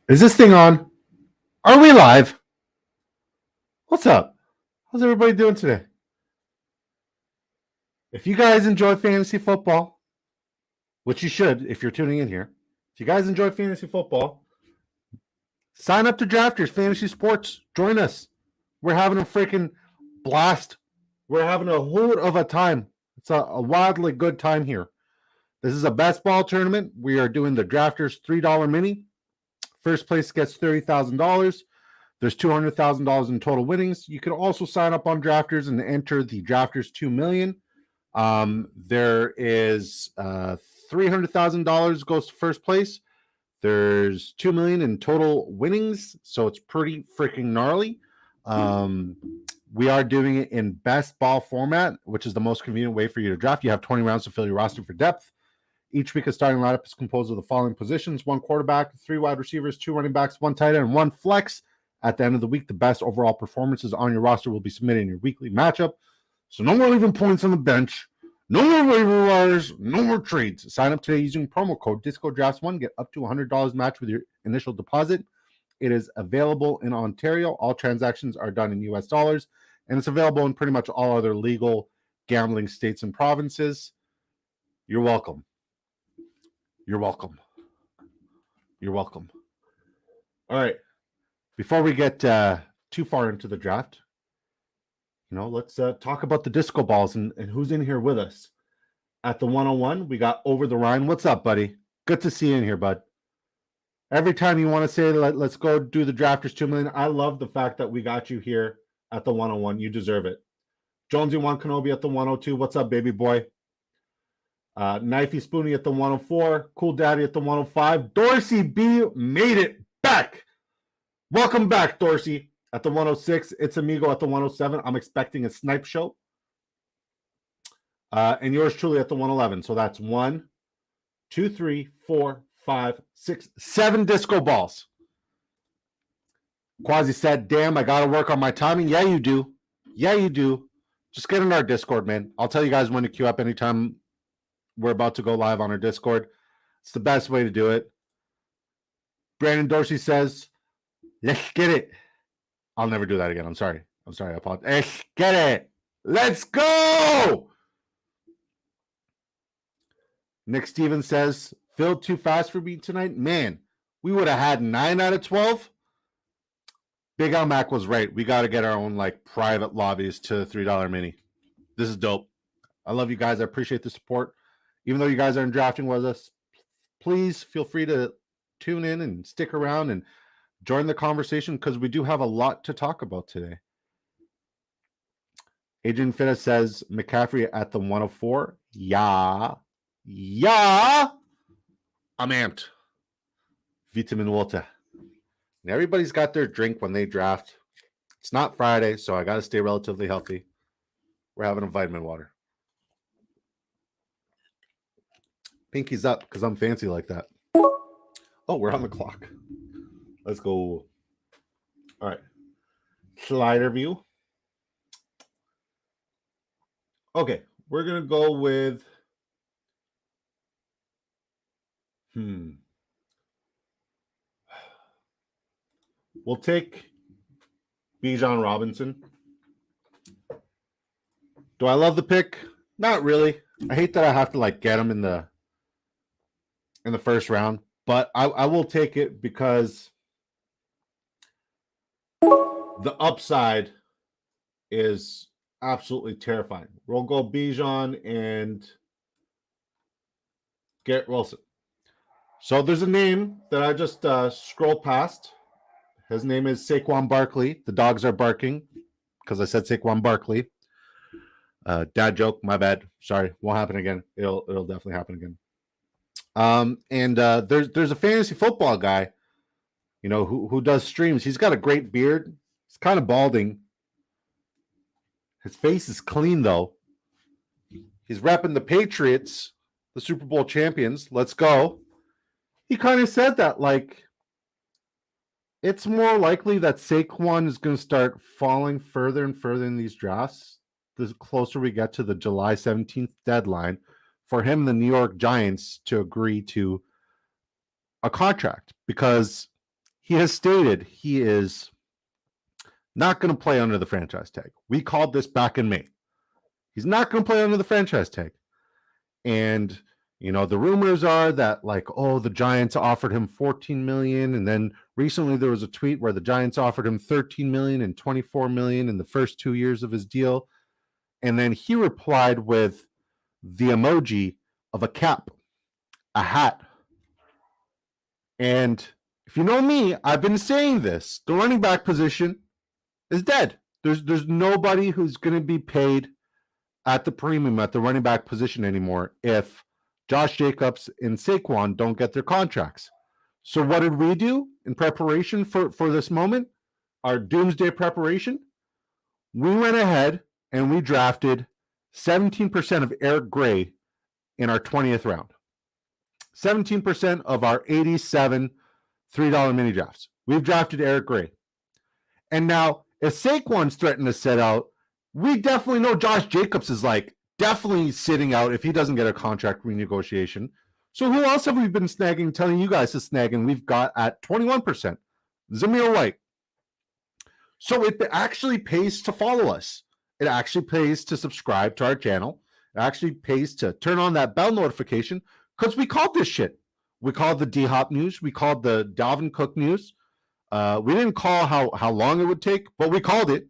Is this thing on? Are we live? What's up? How's everybody doing today? If you guys enjoy fantasy football, which you should if you're tuning in here, if you guys enjoy fantasy football, sign up to Drafters Fantasy Sports. Join us. We're having a freaking blast. We're having a hoot of a time. It's a wildly good time here. This is a best ball tournament. We are doing the Drafters $3 mini. First place gets $30,000. There's $200,000 in total winnings. You can also sign up on Drafters and enter the Drafters 2 million. There is $300,000 goes to first place. There's 2 million in total winnings, so it's pretty freaking gnarly. We are doing it in best ball format, which is the most convenient way for you to draft. You have 20 rounds to fill your roster for depth. Each week, a starting lineup is composed of the following positions: 1 quarterback, 3 wide receivers, 2 running backs, 1 tight end, and 1 flex. At the end of the week, the best overall performances on your roster will be submitted in your weekly matchup. So no more leaving points on the bench. No more waiver wires. No more trades. Sign up today using promo code DiscoDrafts1. Get up to $100 match with your initial deposit. It is available in Ontario. All transactions are done in US dollars. And it's available in pretty much all other legal gambling states and provinces. You're welcome. You're welcome. You're welcome. All right. Before we get too far into the draft, let's talk about the disco balls and who's in here with us. At the 101, we got Over the Rhine. What's up, buddy? Good to see you in here, bud. Every time you want to say, let's go do the Drafters 2 million, I love the fact that we got you here at the 101. You deserve it. Jonesy One Kenobi at the 102. What's up, baby boy? Knifey Spoony at the 104. Cool Daddy at the 105. Dorsey B made it back. Welcome back, Dorsey. At the 106, it's Amigo at the 107. I'm expecting a snipe show. And yours truly at the 111. So that's 1, 2, 3, 4, 5, 6, 7 disco balls. Quasi said, damn, I got to work on my timing. Yeah, you do. Yeah, you do. Just get in our Discord, man. I'll tell you guys when to queue up anytime we're about to go live on our Discord. It's the best way to do it. Brandon Dorsey says, let's get it. I'll never do that again. I'm sorry. I apologize. Let's get it. Let's go. Nick Stevens says, filled too fast for me tonight. Man, we would have had 9 out of 12. Big Al Mac was right. We got to get our own private lobbies to the $3 mini. This is dope. I love you guys. I appreciate the support. Even though you guys aren't drafting with us, please feel free to tune in and stick around and join the conversation because we do have a lot to talk about today. Adrian Fitta says McCaffrey at the 104. Yeah. I'm amped. Vitamin water. And everybody's got their drink when they draft. It's not Friday, so I got to stay relatively healthy. We're having a vitamin water. Pinky's up because I'm fancy like that. Oh, we're on the clock. Let's go. All right. Slider view. Okay. We're going to go with... We'll take Bijan Robinson. Do I love the pick? Not really. I hate that I have to get him in the first round, but I will take it because the upside is absolutely terrifying. We'll go Bijan and Garrett Wilson. So there's a name that I just scrolled past. His name is Saquon Barkley. The dogs are barking because I said Saquon Barkley. Dad joke, my bad. Sorry, won't happen again. It'll definitely happen again. And there's a fantasy football guy, who does streams. He's got a great beard. He's kind of balding. His face is clean though. He's repping the Patriots, the Super Bowl champions. Let's go. He kind of said that it's more likely that Saquon is going to start falling further and further in these drafts the closer we get to the July 17th deadline for him, the New York Giants, to agree to a contract because he has stated he is not going to play under the franchise tag. We called this back in May. He's not going to play under the franchise tag. And, you know, the rumors are that, like, oh, the Giants offered him $14 million. And then recently there was a tweet where the Giants offered him $13 million and $24 million in the first 2 years of his deal. And then he replied with the emoji of a cap, a hat. And if you know me, I've been saying this. The running back position is dead. There's nobody who's going to be paid at the premium at the running back position anymore if Josh Jacobs and Saquon don't get their contracts. So what did we do in preparation for this moment, our doomsday preparation? We went ahead and we drafted 17% of Eric Gray in our 20th round. 17% of our 87 $3 mini drafts. We've drafted Eric Gray. And now, if Saquon's threatened to sit out, we definitely know Josh Jacobs is like definitely sitting out if he doesn't get a contract renegotiation. So who else have we been snagging, telling you guys to snag, and we've got at 21%? Zamir White. So it actually pays to follow us. It actually pays to subscribe to our channel. It actually pays to turn on that bell notification because we called this shit. We called the D-Hop news. We called the Dalvin Cook news. We didn't call how long it would take, but we called it.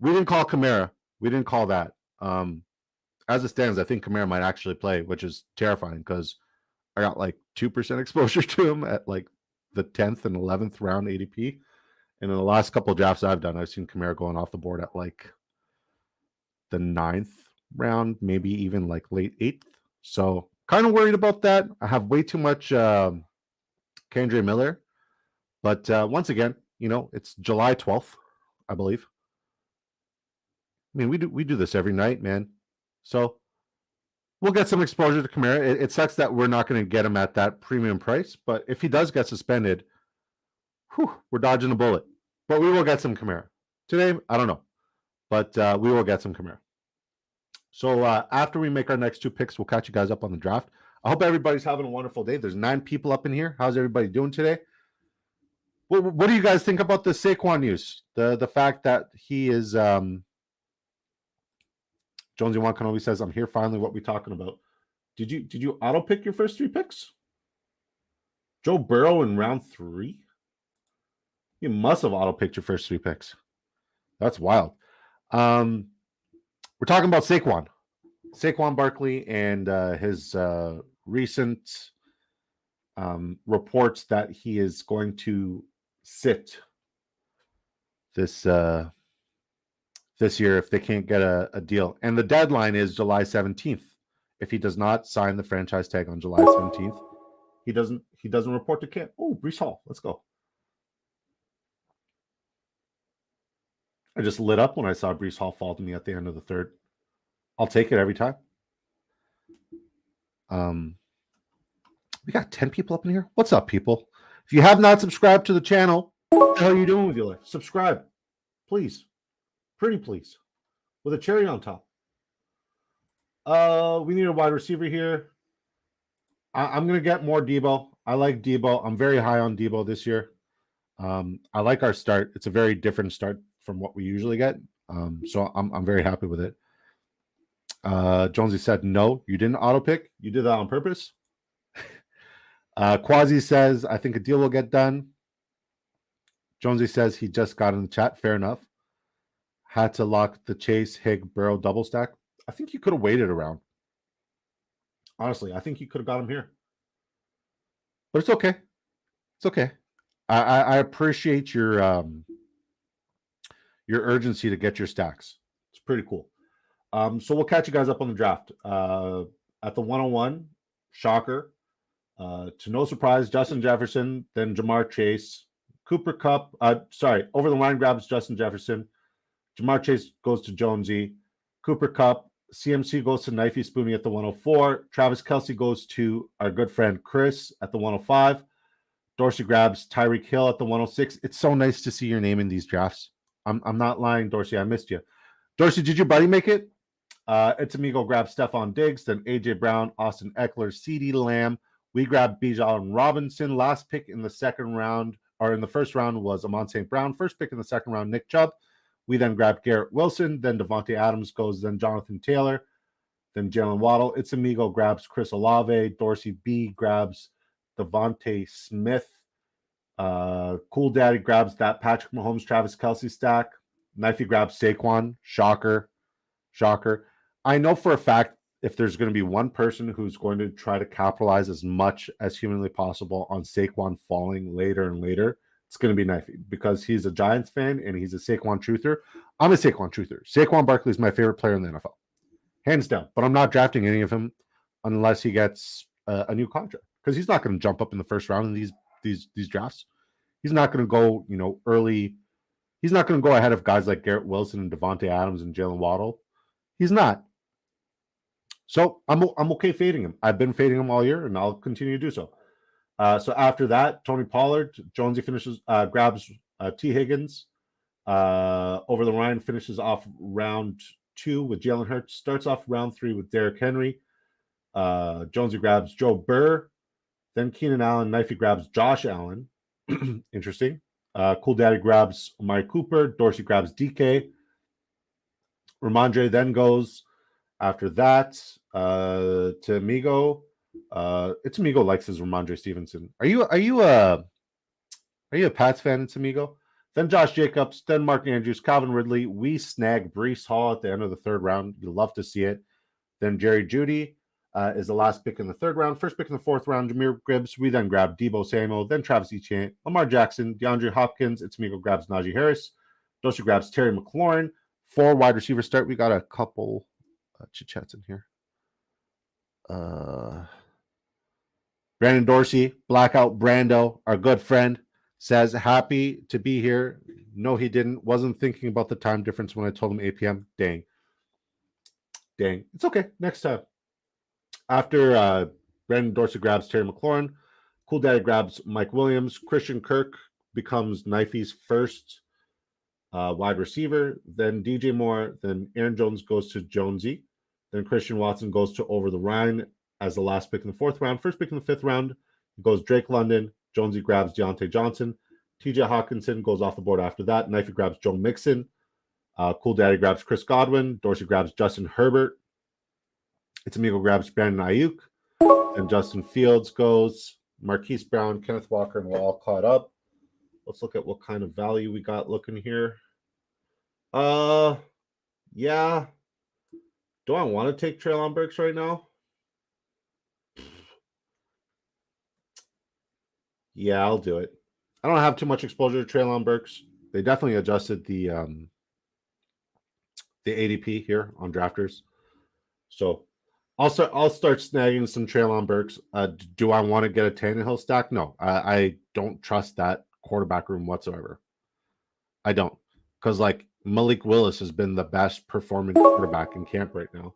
We didn't call Kamara. We didn't call that. As it stands, I think Kamara might actually play, which is terrifying because I got like 2% exposure to him at like the 10th and 11th round ADP. And in the last couple of drafts I've done, I've seen Kamara going off the board at like the 9th round, maybe even like late 8th. So kind of worried about that. I have way too much Kendre Miller. But once again, you know, it's July 12th, I believe. I mean, we do this every night, man. So we'll get some exposure to Kamara. It sucks that we're not going to get him at that premium price. But if he does get suspended, we're dodging a bullet. But we will get some Kamara. Today, I don't know. But we will get some Kamara. So after we make our next 2 picks, we'll catch you guys up on the draft. I hope everybody's having a wonderful day. There's 9 people up in here. How's everybody doing today? What do you guys think about the Saquon news? The fact that he is Jonesy Juan Kenobi says, I'm here finally. What we talking about? Did you auto pick your first 3 picks? Joe Burrow in round 3? You must have auto picked your first 3 picks. That's wild. We're talking about Saquon Barkley and his recent reports that he is going to sit this year if they can't get a deal. And the deadline is July 17th. If he does not sign the franchise tag on July 17th, he doesn't report to camp. Oh, Breece Hall. Let's go. I just lit up when I saw Breece Hall fall to me at the end of the 3rd. I'll take it every time. We got 10 people up in here. What's up, people? If you have not subscribed to the channel, what the hell are you doing with your life? Subscribe, please. Pretty please. With a cherry on top. We need a wide receiver here. I'm going to get more Debo. I like Debo. I'm very high on Debo this year. I like our start. It's a very different start from what we usually get. So I'm very happy with it. Jonesy said, no, you didn't auto pick. You did that on purpose. Quasi says, I think a deal will get done. Jonesy says he just got in the chat. Fair enough. Had to lock the Chase, Hig, Burrow double stack. I think you could have waited around. Honestly, I think you could have got him here. But it's okay. It's okay. I appreciate your urgency to get your stacks. It's pretty cool. So we'll catch you guys up on the draft. At the 101, shocker. To no surprise, Justin Jefferson, then Jamar Chase, Cooper Kupp. Over the line grabs Justin Jefferson. Jamar Chase goes to Jonesy. Cooper Kupp. CMC goes to Knifey Spoony at the 104. Travis Kelce goes to our good friend Chris at the 105. Dorsey grabs Tyreek Hill at the 106. It's so nice to see your name in these drafts. I'm not lying, Dorsey. I missed you. Dorsey, did your buddy make it? It's Amigo grabs Stephon Diggs, then A.J. Brown, Austin Eckler, CeeDee Lamb. We grabbed Bijan Robinson, last pick in the 2nd round. or in the first round was Amon St. Brown. First pick in the second round, Nick Chubb. We then grabbed Garrett Wilson. Then Devontae Adams goes. Then Jonathan Taylor. Then Jalen Waddle. It's Amigo grabs Chris Olave. Dorsey B grabs Devontae Smith. Cool Daddy grabs that Patrick Mahomes, Travis Kelce stack. Knifey grabs Saquon. Shocker. I know for a fact if there's going to be one person who's going to try to capitalize as much as humanly possible on Saquon falling later and later, it's going to be Knifey because he's a Giants fan and he's a Saquon truther. I'm a Saquon truther. Saquon Barkley is my favorite player in the NFL. Hands down. But I'm not drafting any of him unless he gets a new contract because he's not going to jump up in the first round in these drafts. He's not going to go, early. He's not going to go ahead of guys like Garrett Wilson and Devontae Adams and Jalen Waddle. He's not. So I'm okay fading him. I've been fading him all year, and I'll continue to do so. So after that, Tony Pollard, Jonesy grabs T. Higgins over the line, finishes off round 2 with Jalen Hurts, starts off round 3 with Derrick Henry. Jonesy grabs Joe Burr, then Keenan Allen. Knifey grabs Josh Allen. Interesting. Cool Daddy grabs Amari Cooper. Dorsey grabs DK. Ramondre then goes after that to Amigo. It's Amigo likes his Ramondre Stevenson. Are you a Pats fan? It's Amigo. Then Josh Jacobs. Then Mark Andrews. Calvin Ridley. We snag Breece Hall at the end of the third round. You love to see it. Then Jerry Jeudy is the last pick in the third round. First pick in the fourth round, Jahmyr Gibbs. We then grab Deebo Samuel. Then Travis Etienne. Lamar Jackson. DeAndre Hopkins. It's Amigo grabs Najee Harris. Dorsey grabs Terry McLaurin. 4 wide receiver start. We got a couple chit-chats in here. Brandon Dorsey, Blackout Brando, our good friend, says, happy to be here. No, he didn't. Wasn't thinking about the time difference when I told him 8 p.m. Dang. It's okay. Next time. After Brandon Dorsey grabs Terry McLaurin, Cool Daddy grabs Mike Williams. Christian Kirk becomes Knifey's first wide receiver. Then DJ Moore. Then Aaron Jones goes to Jonesy. Then Christian Watson goes to Over the Rhine as the last pick in the fourth round. First pick in the fifth round goes Drake London. Jonesy grabs Deontay Johnson. TJ Hawkinson goes off the board after that. Knifey grabs Joe Mixon. Cool Daddy grabs Chris Godwin. Dorsey grabs Justin Herbert. It's Amigo grabs Brandon Ayuk. And Justin Fields goes. Marquise Brown, Kenneth Walker, and we're all caught up. Let's look at what kind of value we got looking here. Yeah. Do I want to take Treylon Burks right now? Yeah, I'll do it. I don't have too much exposure to Treylon Burks. They definitely adjusted the ADP here on Drafters. So I'll start snagging some Treylon Burks. Do I want to get a Tannehill stack? No, I don't trust that quarterback room whatsoever. I don't, because like Malik Willis has been the best performing quarterback in camp right now.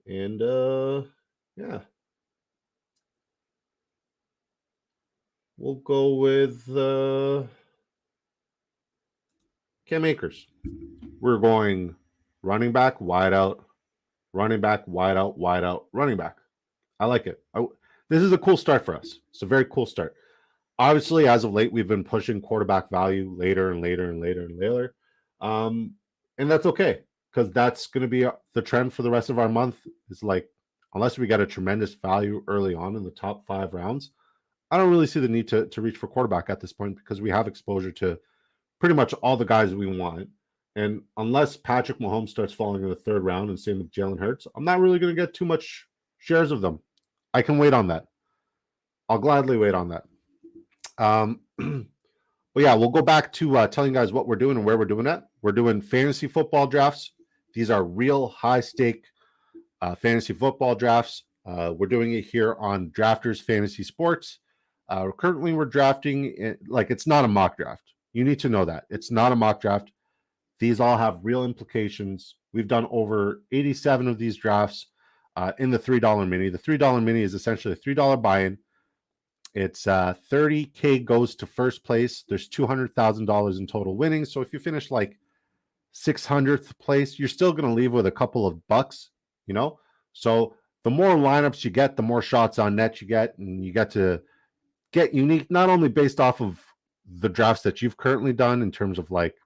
And yeah. We'll go with Cam Akers. We're going running back, wide out, running back, wide out, wide out, running back. I like it. This is a cool start for us. It's a very cool start. Obviously, as of late, we've been pushing quarterback value later and later and later and later. And that's okay, because that's going to be the trend for the rest of our month. Is like, unless we get a tremendous value early on in the top 5 rounds, I don't really see the need to reach for quarterback at this point because we have exposure to pretty much all the guys we want. And unless Patrick Mahomes starts falling in the third round and same with Jalen Hurts, I'm not really going to get too much shares of them. I can wait on that. I'll gladly wait on that. But yeah, we'll go back to telling you guys what we're doing and where we're doing it. We're doing fantasy football drafts. These are real high-stake fantasy football drafts. We're doing it here on Drafters Fantasy Sports. Currently, we're drafting like it's not a mock draft. You need to know that. It's not a mock draft. These all have real implications. We've done over 87 of these drafts in the $3 mini. The $3 mini is essentially a $3 buy-in. It's 30K goes to first place. There's $200,000 in total winnings. So if you finish like 600th place, you're still going to leave with a couple of bucks, you know? So the more lineups you get, the more shots on net you get, and you get to get unique, not only based off of the drafts that you've currently done in terms of like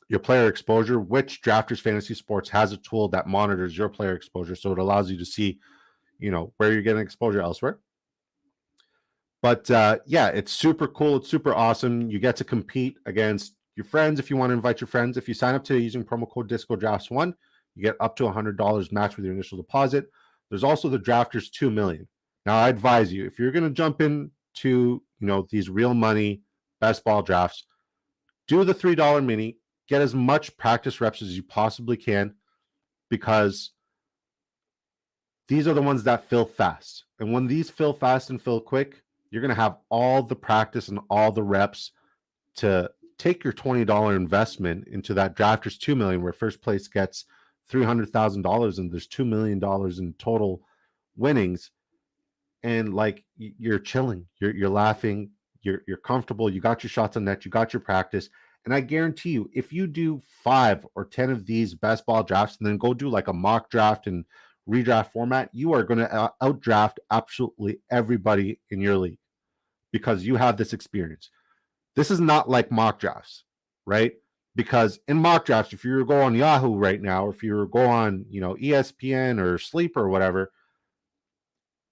your player exposure, which Drafters Fantasy Sports has a tool that monitors your player exposure. So it allows you to see, where you're getting exposure elsewhere. But yeah, it's super cool. It's super awesome. You get to compete against your friends if you want to invite your friends. If you sign up today using promo code DiscoDrafts1, you get up to $100 matched with your initial deposit. There's also the Drafters 2 million. Now, I advise you, if you're going to jump into, these real money best ball drafts, do the $3 mini, get as much practice reps as you possibly can, because these are the ones that fill fast. And when these fill fast and fill quick, you're going to have all the practice and all the reps to take your $20 investment into that Drafters 2 million, where first place gets $300,000 and there's $2 million in total winnings. And like, you're chilling, you're laughing, you're comfortable, you got your shots on net, you got your practice. And I guarantee you, if you do 5 or 10 of these best ball drafts and then go do like a mock draft and redraft format, you are going to outdraft absolutely everybody in your league, because you have this experience. This is not like mock drafts, right? Because in mock drafts, if you go on Yahoo right now, or if you go on, ESPN or Sleep or whatever,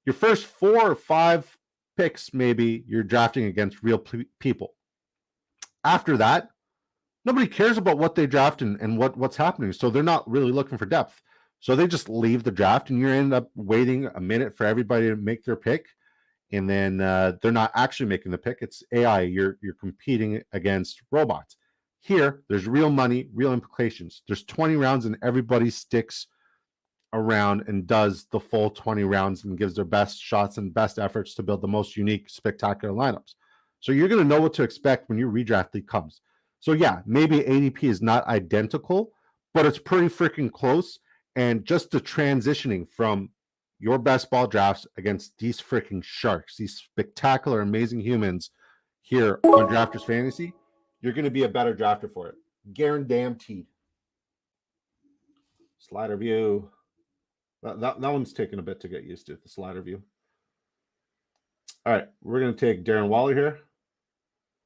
your first 4 or 5 picks, maybe you're drafting against real people. After that, nobody cares about what they draft and what's happening. So they're not really looking for depth. So they just leave the draft, and you end up waiting a minute for everybody to make their pick. And then they're not actually making the pick. It's AI. You're competing against robots. Here, there's real money, real implications. There's 20 rounds, and everybody sticks around and does the full 20 rounds and gives their best shots and best efforts to build the most unique, spectacular lineups. So you're going to know what to expect when your redraft league comes. So yeah, maybe ADP is not identical, but it's pretty freaking close. And just the transitioning from your best ball drafts against these freaking sharks, these spectacular, amazing humans here on Drafters Fantasy, you're going to be a better drafter for it. Guaranteed. Slider view. That one's taking a bit to get used to, the slider view. All right, we're going to take Darren Waller here.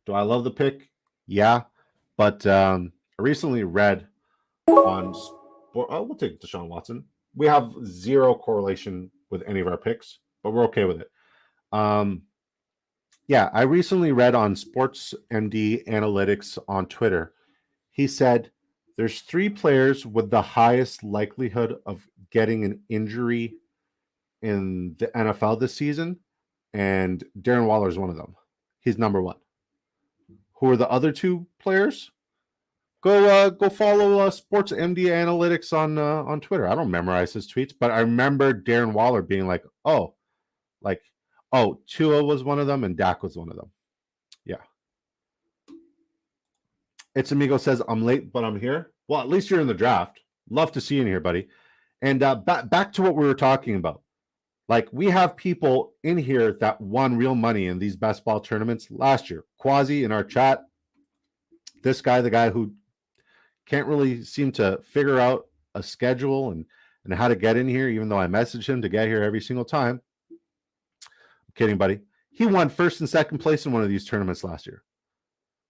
Do I love the pick? Yeah, but I recently read on we'll take Deshaun Watson. We have zero correlation with any of our picks, but we're okay with it. Yeah, I recently read on SportsMD Analytics on Twitter. He said there's 3 players with the highest likelihood of getting an injury in the NFL this season, and Darren Waller is one of them. He's number 1. Who are the other 2 players? Go follow SportsMD Analytics on Twitter. I don't memorize his tweets, but I remember Darren Waller being like, Tua was one of them and Dak was one of them. Yeah. It's Amigo says, I'm late, but I'm here. Well, at least you're in the draft. Love to see you in here, buddy. And back to what we were talking about. Like, we have people in here that won real money in these best ball tournaments last year. Quasi in our chat. This guy, the guy who can't really seem to figure out a schedule and how to get in here, even though I message him to get here every single time. I'm kidding, buddy. He won first and second place in one of these tournaments last year.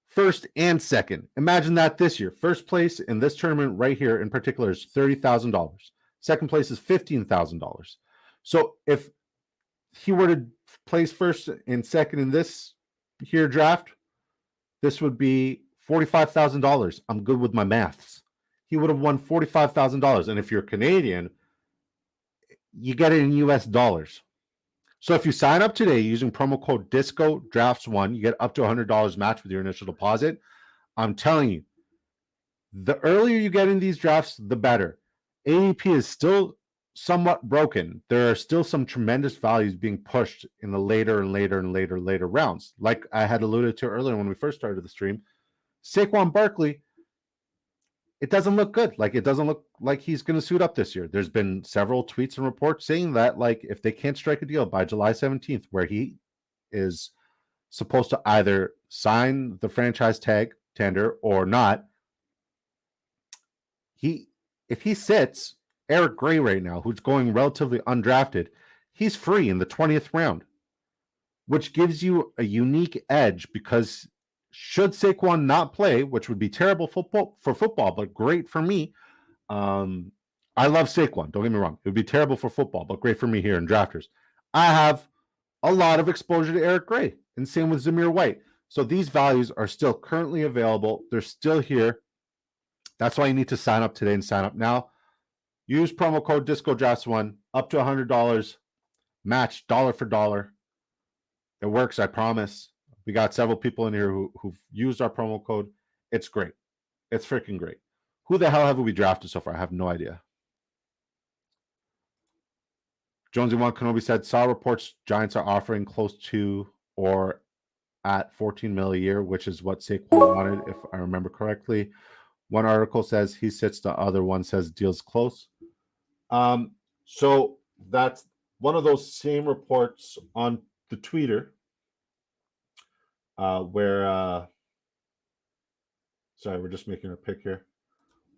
First and second. Imagine that this year. First place in this tournament right here in particular is $30,000. Second place is $15,000. So if he were to place first and second in this here draft, this would be $45,000. I'm good with my maths. He would have won $45,000. And if you're Canadian, you get it in US dollars. So if you sign up today using promo code DiscoDrafts1, you get up to $100 match with your initial deposit. I'm telling you, the earlier you get in these drafts, the better. ADP is still somewhat broken. There are still some tremendous values being pushed in the later rounds. Like I had alluded to earlier when we first started the stream, Saquon Barkley, it doesn't look good. Like, it doesn't look like he's going to suit up this year. There's been several tweets and reports saying that, like, if they can't strike a deal by July 17th, where he is supposed to either sign the franchise tag tender or not, if he sits, Eric Gray right now, who's going relatively undrafted, he's free in the 20th round, which gives you a unique edge because should Saquon not play, which would be terrible for football, but great for me. I love Saquon. Don't get me wrong. It would be terrible for football, but great for me here in drafters. I have a lot of exposure to Eric Gray, and same with Zamir White. So these values are still currently available. They're still here. That's why you need to sign up today and sign up now. Use promo code DiscoDrafts1 up to $100. Match dollar for dollar. It works, I promise. We got several people in here who've used our promo code. It's great. It's freaking great. Who the hell have we drafted so far? I have no idea. Jonesy One Kenobi said, saw reports Giants are offering close to or at 14 mil a year, which is what Saquon wanted, if I remember correctly. One article says he sits, the other one says deal's close. So that's one of those same reports on the Twitter where sorry, we're just making a pick here.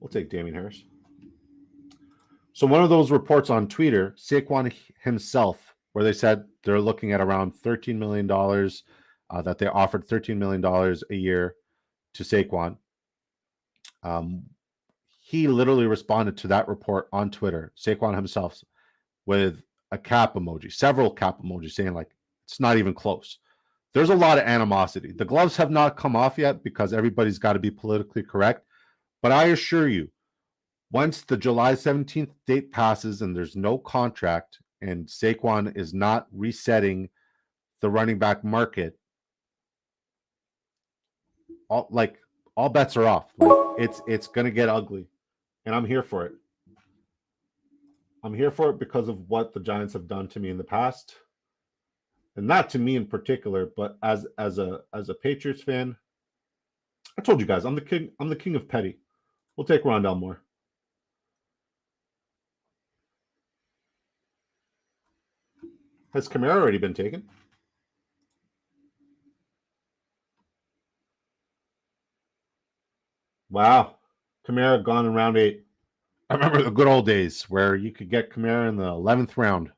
We'll take Damien Harris. So one of those reports on Twitter, Saquon himself, where they said they're looking at around $13 million, that they offered $13 million a year to Saquon. He literally responded to that report on Twitter, Saquon himself, with a cap emoji, several cap emojis saying like, it's not even close. There's a lot of animosity. The gloves have not come off yet because everybody's got to be politically correct. But I assure you, once the July 17th date passes and there's no contract and Saquon is not resetting the running back market, all bets are off. Like it's going to get ugly. And I'm here for it. I'm here for it because of what the Giants have done to me in the past. And not to me in particular, but as a Patriots fan, I told you guys, I'm the king of petty. We'll take Rondale Moore. Has Kamara already been taken? Wow. Kamara gone in round 8. I remember the good old days where you could get Kamara in the 11th round.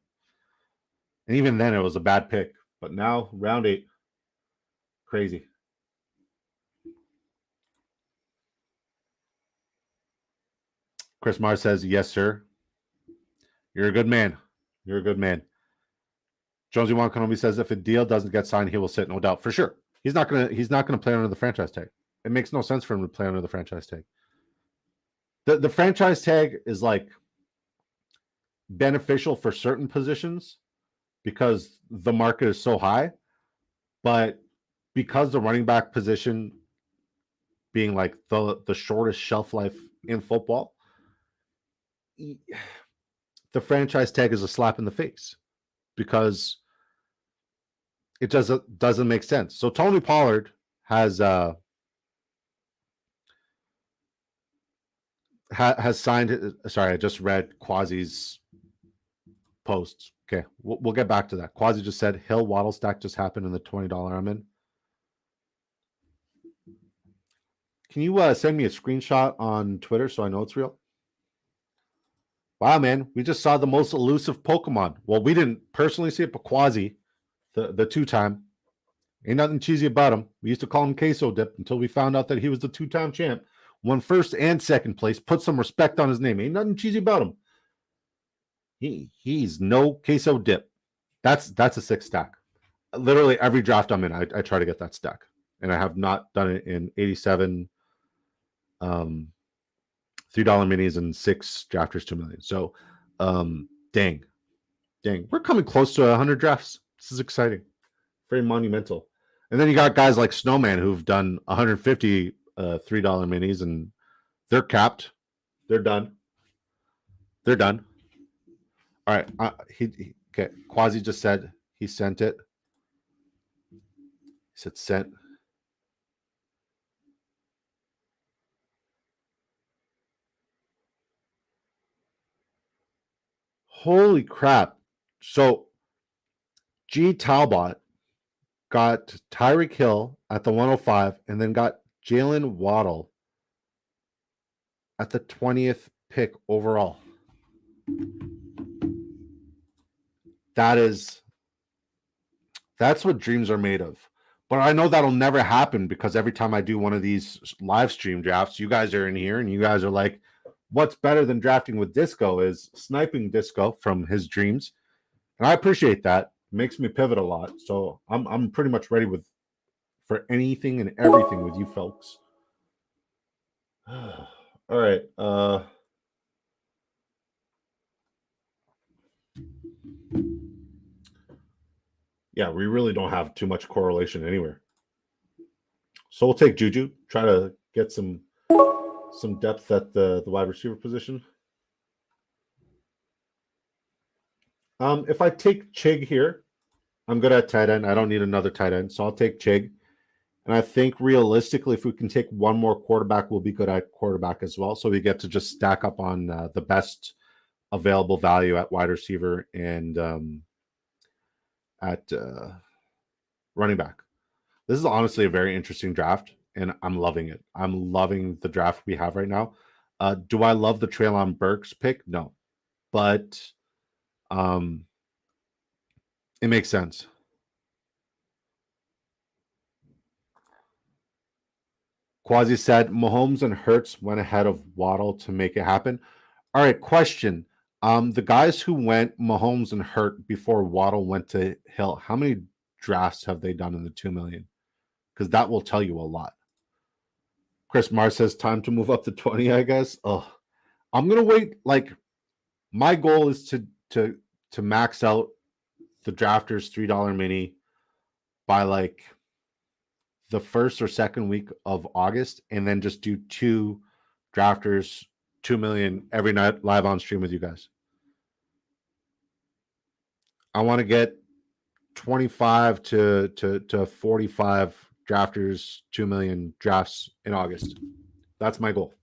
And even then, it was a bad pick. But now, round 8. Crazy. Chris Mars says, yes, sir. You're a good man. You're a good man. Jonesy Juan Kenobi says, if a deal doesn't get signed, he will sit, no doubt. For sure. He's not gonna play under the franchise tag. It makes no sense for him to play under the franchise tag. The franchise tag is like beneficial for certain positions because the market is so high, but because the running back position being like the shortest shelf life in football, the franchise tag is a slap in the face because it doesn't make sense. So Tony Pollard has signed. Sorry, I just read Quasi's post. Okay, we'll get back to that. Quasi just said Hill Waddle stack just happened in the $20 I'm in. Can you send me a screenshot on Twitter so I know it's real? Wow, man, we just saw the most elusive Pokemon. Well, we didn't personally see it, but Quasi, the two-time, ain't nothing cheesy about him. We used to call him Queso Dip until we found out that he was the two-time champ. Won first and second place. Put some respect on his name. Ain't nothing cheesy about him. He's no Queso Dip. That's a 6 stack. Literally every draft I'm in, I try to get that stack. And I have not done it in 87 $3 minis and 6 drafters 2 million. So dang. We're coming close to 100 drafts. This is exciting. Very monumental. And then you got guys like Snowman who've done 150 $3 minis and they're capped. They're done. All right. Okay. Quasi just said he sent it. He said sent. Holy crap. So G Talbot got Tyreek Hill at the 105 and then got Jalen Waddle at the 20th pick overall. That's what dreams are made of. But I know that'll never happen because every time I do one of these live stream drafts, you guys are in here and you guys are like, what's better than drafting with Disco is sniping Disco from his dreams. And I appreciate that. It makes me pivot a lot. So I'm pretty much ready for anything and everything with you folks. All right. Yeah, we really don't have too much correlation anywhere. So we'll take Juju, try to get some depth at the wide receiver position. If I take Chig here, I'm good at tight end. I don't need another tight end, so I'll take Chig. And I think realistically, if we can take one more quarterback, we'll be good at quarterback as well. So we get to just stack up on the best available value at wide receiver and at running back. This is honestly a very interesting draft, and I'm loving it. I'm loving the draft we have right now. Do I love the Treylon Burks pick? No, but it makes sense. Quasi said Mahomes and Hurts went ahead of Waddle to make it happen. All right, question. The guys who went Mahomes and Hurt before Waddle went to Hill, how many drafts have they done in the 2 million? Because that will tell you a lot. Chris Mars says time to move up to 20, I guess. Oh, I'm gonna wait. Like, my goal is to max out the drafters $3 mini by like the first or second week of August, and then just do 2 drafters 2 million every night live on stream with you guys. I want to get 25 to 45 drafters 2 million drafts in August. That's my goal.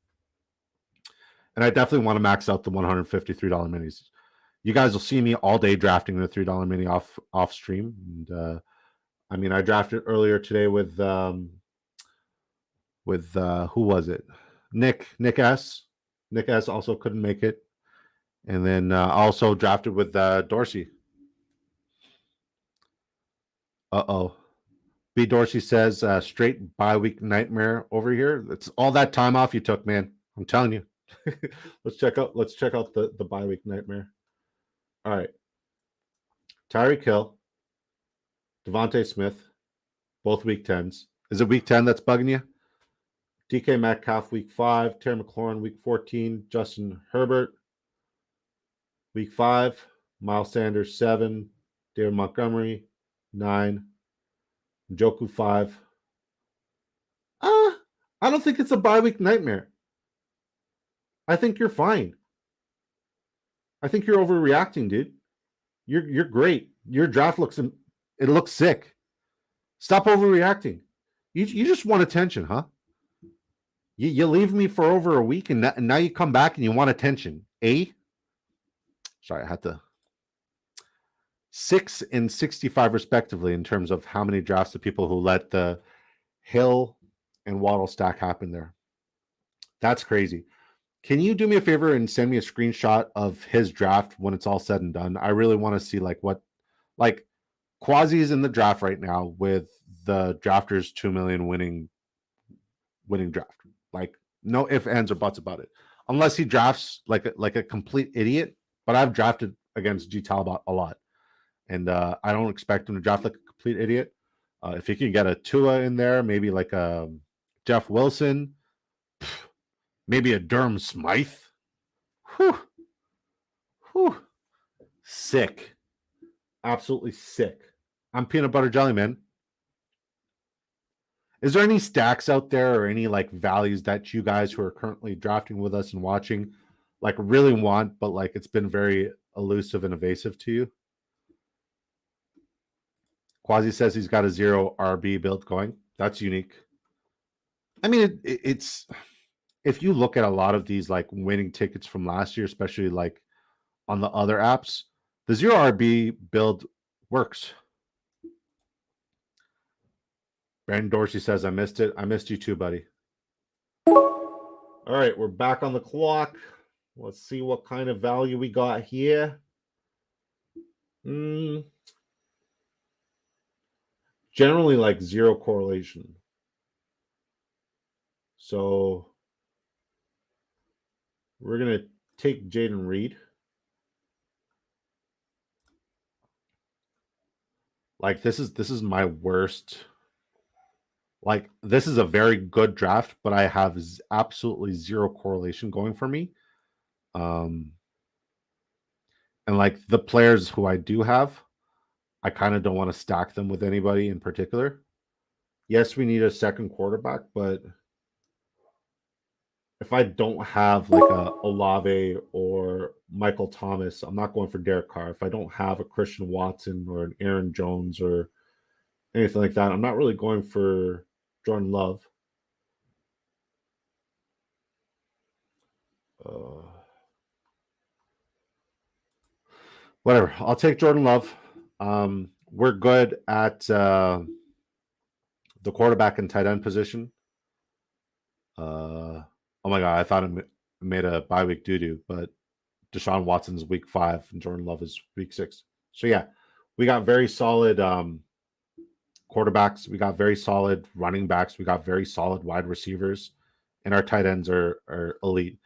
And I definitely want to max out the $153 minis. You guys will see me all day drafting the $3 mini off stream. And I mean, I drafted earlier today with who was it? Nick S. Nick S also couldn't make it. And then also drafted with Dorsey. Uh-oh. B. Dorsey says, straight bye-week nightmare over here. It's all that time off you took, man. I'm telling you. Let's check out the bye-week nightmare. All right. Tyreek Hill, Devontae Smith, both week 10s. Is it week 10 that's bugging you? DK Metcalf, week 5. Terry McLaurin, week 14. Justin Herbert, week 5. Miles Sanders, 7. David Montgomery, 9. Njoku, 5. I don't think it's a bye-week nightmare. I think you're fine. I think you're overreacting, dude. You're great. Your draft looks sick. Stop overreacting. You just want attention, huh? You leave me for over a week and now you come back and you want attention. Sorry, I had to 6 and 65 respectively in terms of how many drafts of people who let the Hill and Waddle stack happen there. That's crazy. Can you do me a favor and send me a screenshot of his draft when it's all said and done? I really want to see Quasi is in the draft right now with the drafters 2 million winning draft. Like, no ifs, ands, or buts about it. Unless he drafts like a complete idiot. But I've drafted against G Talbot a lot. And I don't expect him to draft like a complete idiot. If he can get a Tua in there, maybe like a Jeff Wilson, maybe a Durham Smythe. Whew. Sick. Absolutely sick. I'm peanut butter jelly, man. Is there any stacks out there or any like values that you guys who are currently drafting with us and watching like really want, but like it's been very elusive and evasive to you? Quasi says he's got a 0 RB build going. That's unique. I mean, it's if you look at a lot of these like winning tickets from last year, especially like on the other apps, the 0 RB build works. Brandon Dorsey says, I missed it. I missed you too, buddy. All right, we're back on the clock. Let's see what kind of value we got here. generally like zero correlation. So we're going to take Jayden Reed. Like this is my worst. Like this is a very good draft, but I have absolutely zero correlation going for me. And like the players who I do have, I kind of don't want to stack them with anybody in particular. Yes, we need a second quarterback, but if I don't have like a Olave or Michael Thomas, I'm not going for Derek Carr. If I don't have a Christian Watson or an Aaron Jones or anything like that, I'm not really going for Jordan Love. Whatever. I'll take Jordan Love. We're good at the quarterback and tight end position. Oh my god, I thought it made a bye week doo-doo, but Deshaun Watson's week 5 and Jordan Love is week 6. So yeah, we got very solid quarterbacks. We got very solid running backs. We got very solid wide receivers, and our tight ends are elite.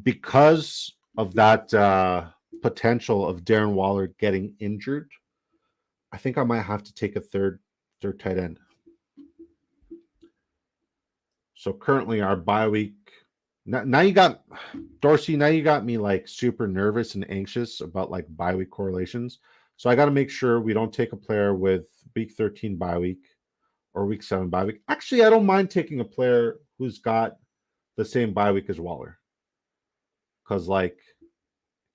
Because of that potential of Darren Waller getting injured, I think I might have to take a third tight end. So currently our bye week. Now you got Dorsey. Now you got me like super nervous and anxious about like bye week correlations. So I got to make sure we don't take a player with week 13 bye week or week 7 bye week. Actually, I don't mind taking a player who's got the same bye week as Waller, because like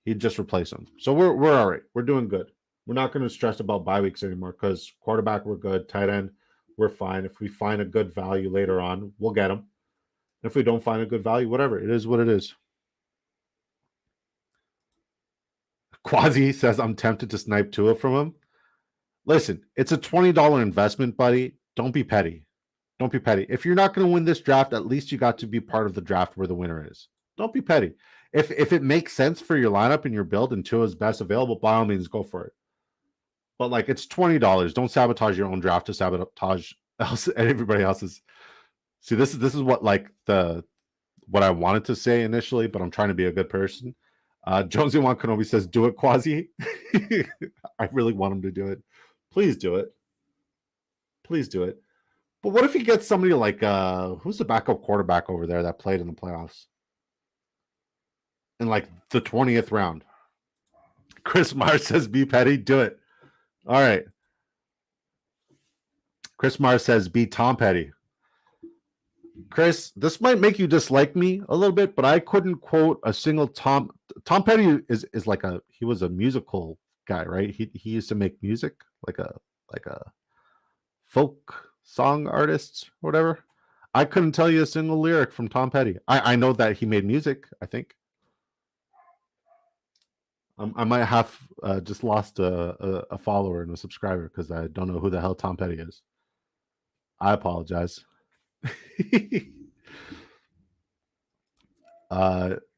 he'd just replace him. So we're all right. We're doing good. We're not going to stress about bye weeks anymore because quarterback we're good, tight end we're fine. If we find a good value later on, we'll get him. If we don't find a good value, whatever. It is what it is. Quasi says, I'm tempted to snipe Tua from him. Listen, it's a $20 investment, buddy. Don't be petty. Don't be petty. If you're not going to win this draft, at least you got to be part of the draft where the winner is. Don't be petty. If it makes sense for your lineup and your build and Tua's best available, by all means, go for it. But like, it's $20. Don't sabotage your own draft to sabotage everybody else's. See, this is what like what I wanted to say initially, but I'm trying to be a good person. Jonesy Wan Kenobi says, do it, Quasi. I really want him to do it. Please do it. Please do it. But what if he gets somebody like who's the backup quarterback over there that played in the playoffs? In like the 20th round. Chris Mars says, be petty, do it. All right. Chris Mars says, be Tom Petty. Chris, this might make you dislike me a little bit, but I couldn't quote a single Tom Petty is like he was a musical guy, right? He used to make music like a folk song artist or whatever. I couldn't tell you a single lyric from Tom Petty. I know that he made music, I think. I might have just lost a follower and a subscriber because I don't know who the hell Tom Petty is. I apologize.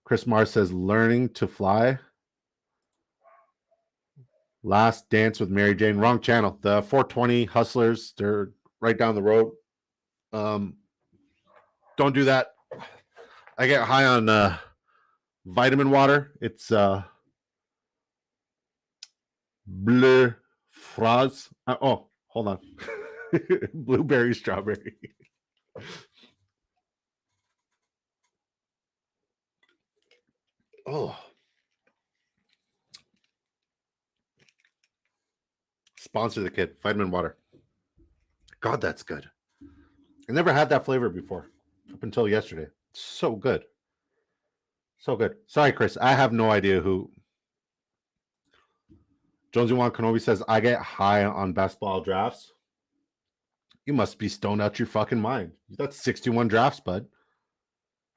Chris Mars says, learning to fly. Last Dance with Mary Jane. Wrong channel. The 420 Hustlers, they're right down the road. Don't do that. I get high on vitamin water. It's Bleu Fraz. Oh, hold on. Blueberry strawberry. Oh. Sponsor the kid. Vitamin water. God, that's good. I never had that flavor before up until yesterday. It's so good. So good. Sorry, Chris. I have no idea who. Jonesy Wan Kenobi says, I get high on basketball drafts. You must be stoned out your fucking mind. That's 61 drafts, bud.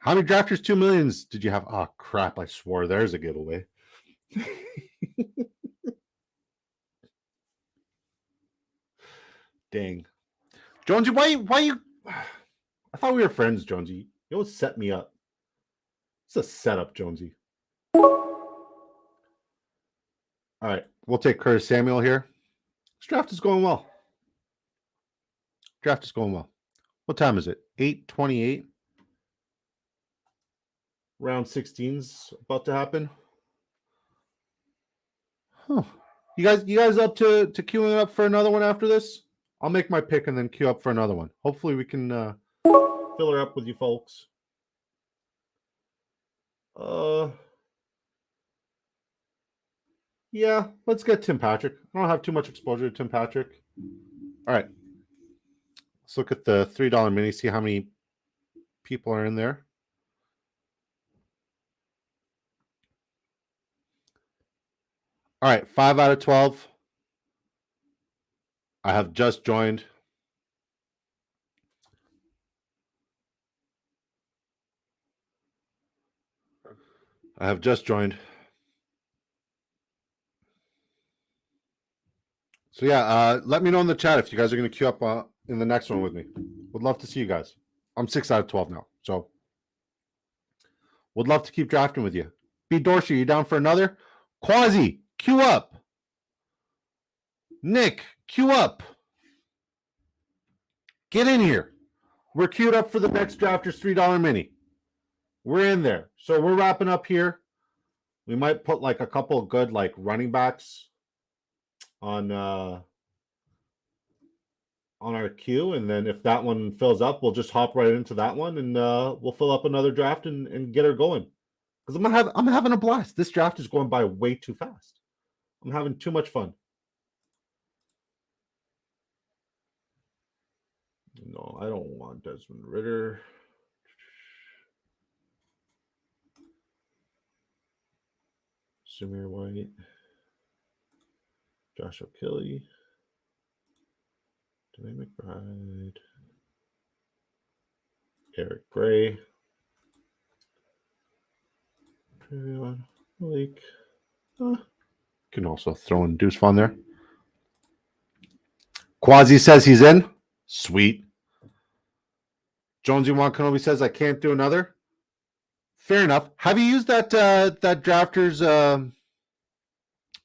How many drafters 2 millions did you have? Oh, crap. I swore there's a giveaway. Dang. Jonesy, why you? I thought we were friends, Jonesy. You always set me up. It's a setup, Jonesy. All right. We'll take Curtis Samuel here. This draft is going well. Draft is going well. What time is it? 8:28. Round 16's about to happen. Huh. You guys up to queuing up for another one after this? I'll make my pick and then queue up for another one. Hopefully we can fill her up with you folks. Yeah, let's get Tim Patrick. I don't have too much exposure to Tim Patrick. All right. Let's look at the $3 mini, see how many people are in there. All right, 5 out of 12. I have just joined. So yeah, let me know in the chat if you guys are going to queue up in the next one with me. Would love to see you guys. I'm 6 out of 12 now, so would love to keep drafting with you. B. Dorsey, you down for another? Quasi, queue up. Nick, queue up. Get in here. We're queued up for the next drafters $3 mini. We're in there. So we're wrapping up here. We might put like a couple of good like running backs on our queue, and then if that one fills up, we'll just hop right into that one, and we'll fill up another draft and get her going. Because I'm having a blast. This draft is going by way too fast. I'm having too much fun. No, I don't want Desmond Ridder. Samir White. Josh O'Kelly. Dwayne McBride. Eric Gray. Trevion Lake. Can also throw in Deuce Vaughn there. Quasi says he's in. Sweet. Jonesy Juan Kenobi says I can't do another. Fair enough. Have you used that that drafters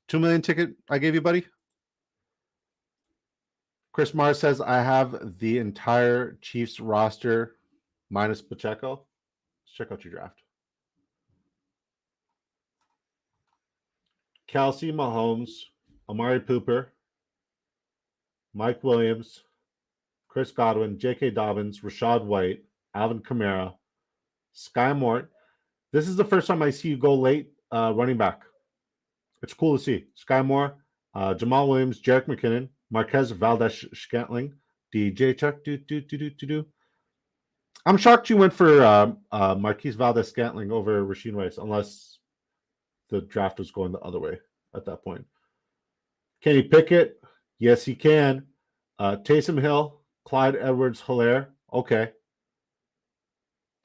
2 million ticket I gave you, buddy? Chris Mars says I have the entire Chiefs roster minus Pacheco. Let's check out your draft. Kelsey, Mahomes, Amari Cooper, Mike Williams, Chris Godwin, J.K. Dobbins, Rashad White, Alvin Kamara, Sky Moore. This is the first time I see you go late running back. It's cool to see. Sky Moore, Jamal Williams, Jerick McKinnon, Marquez Valdez-Scantling, DJ Chuck. I'm shocked you went for Marquise Valdez-Scantling over Rasheen Rice, unless the draft was going the other way at that point. Can he pick it? Yes, he can. Taysom Hill, Clyde Edwards-Helaire. Okay.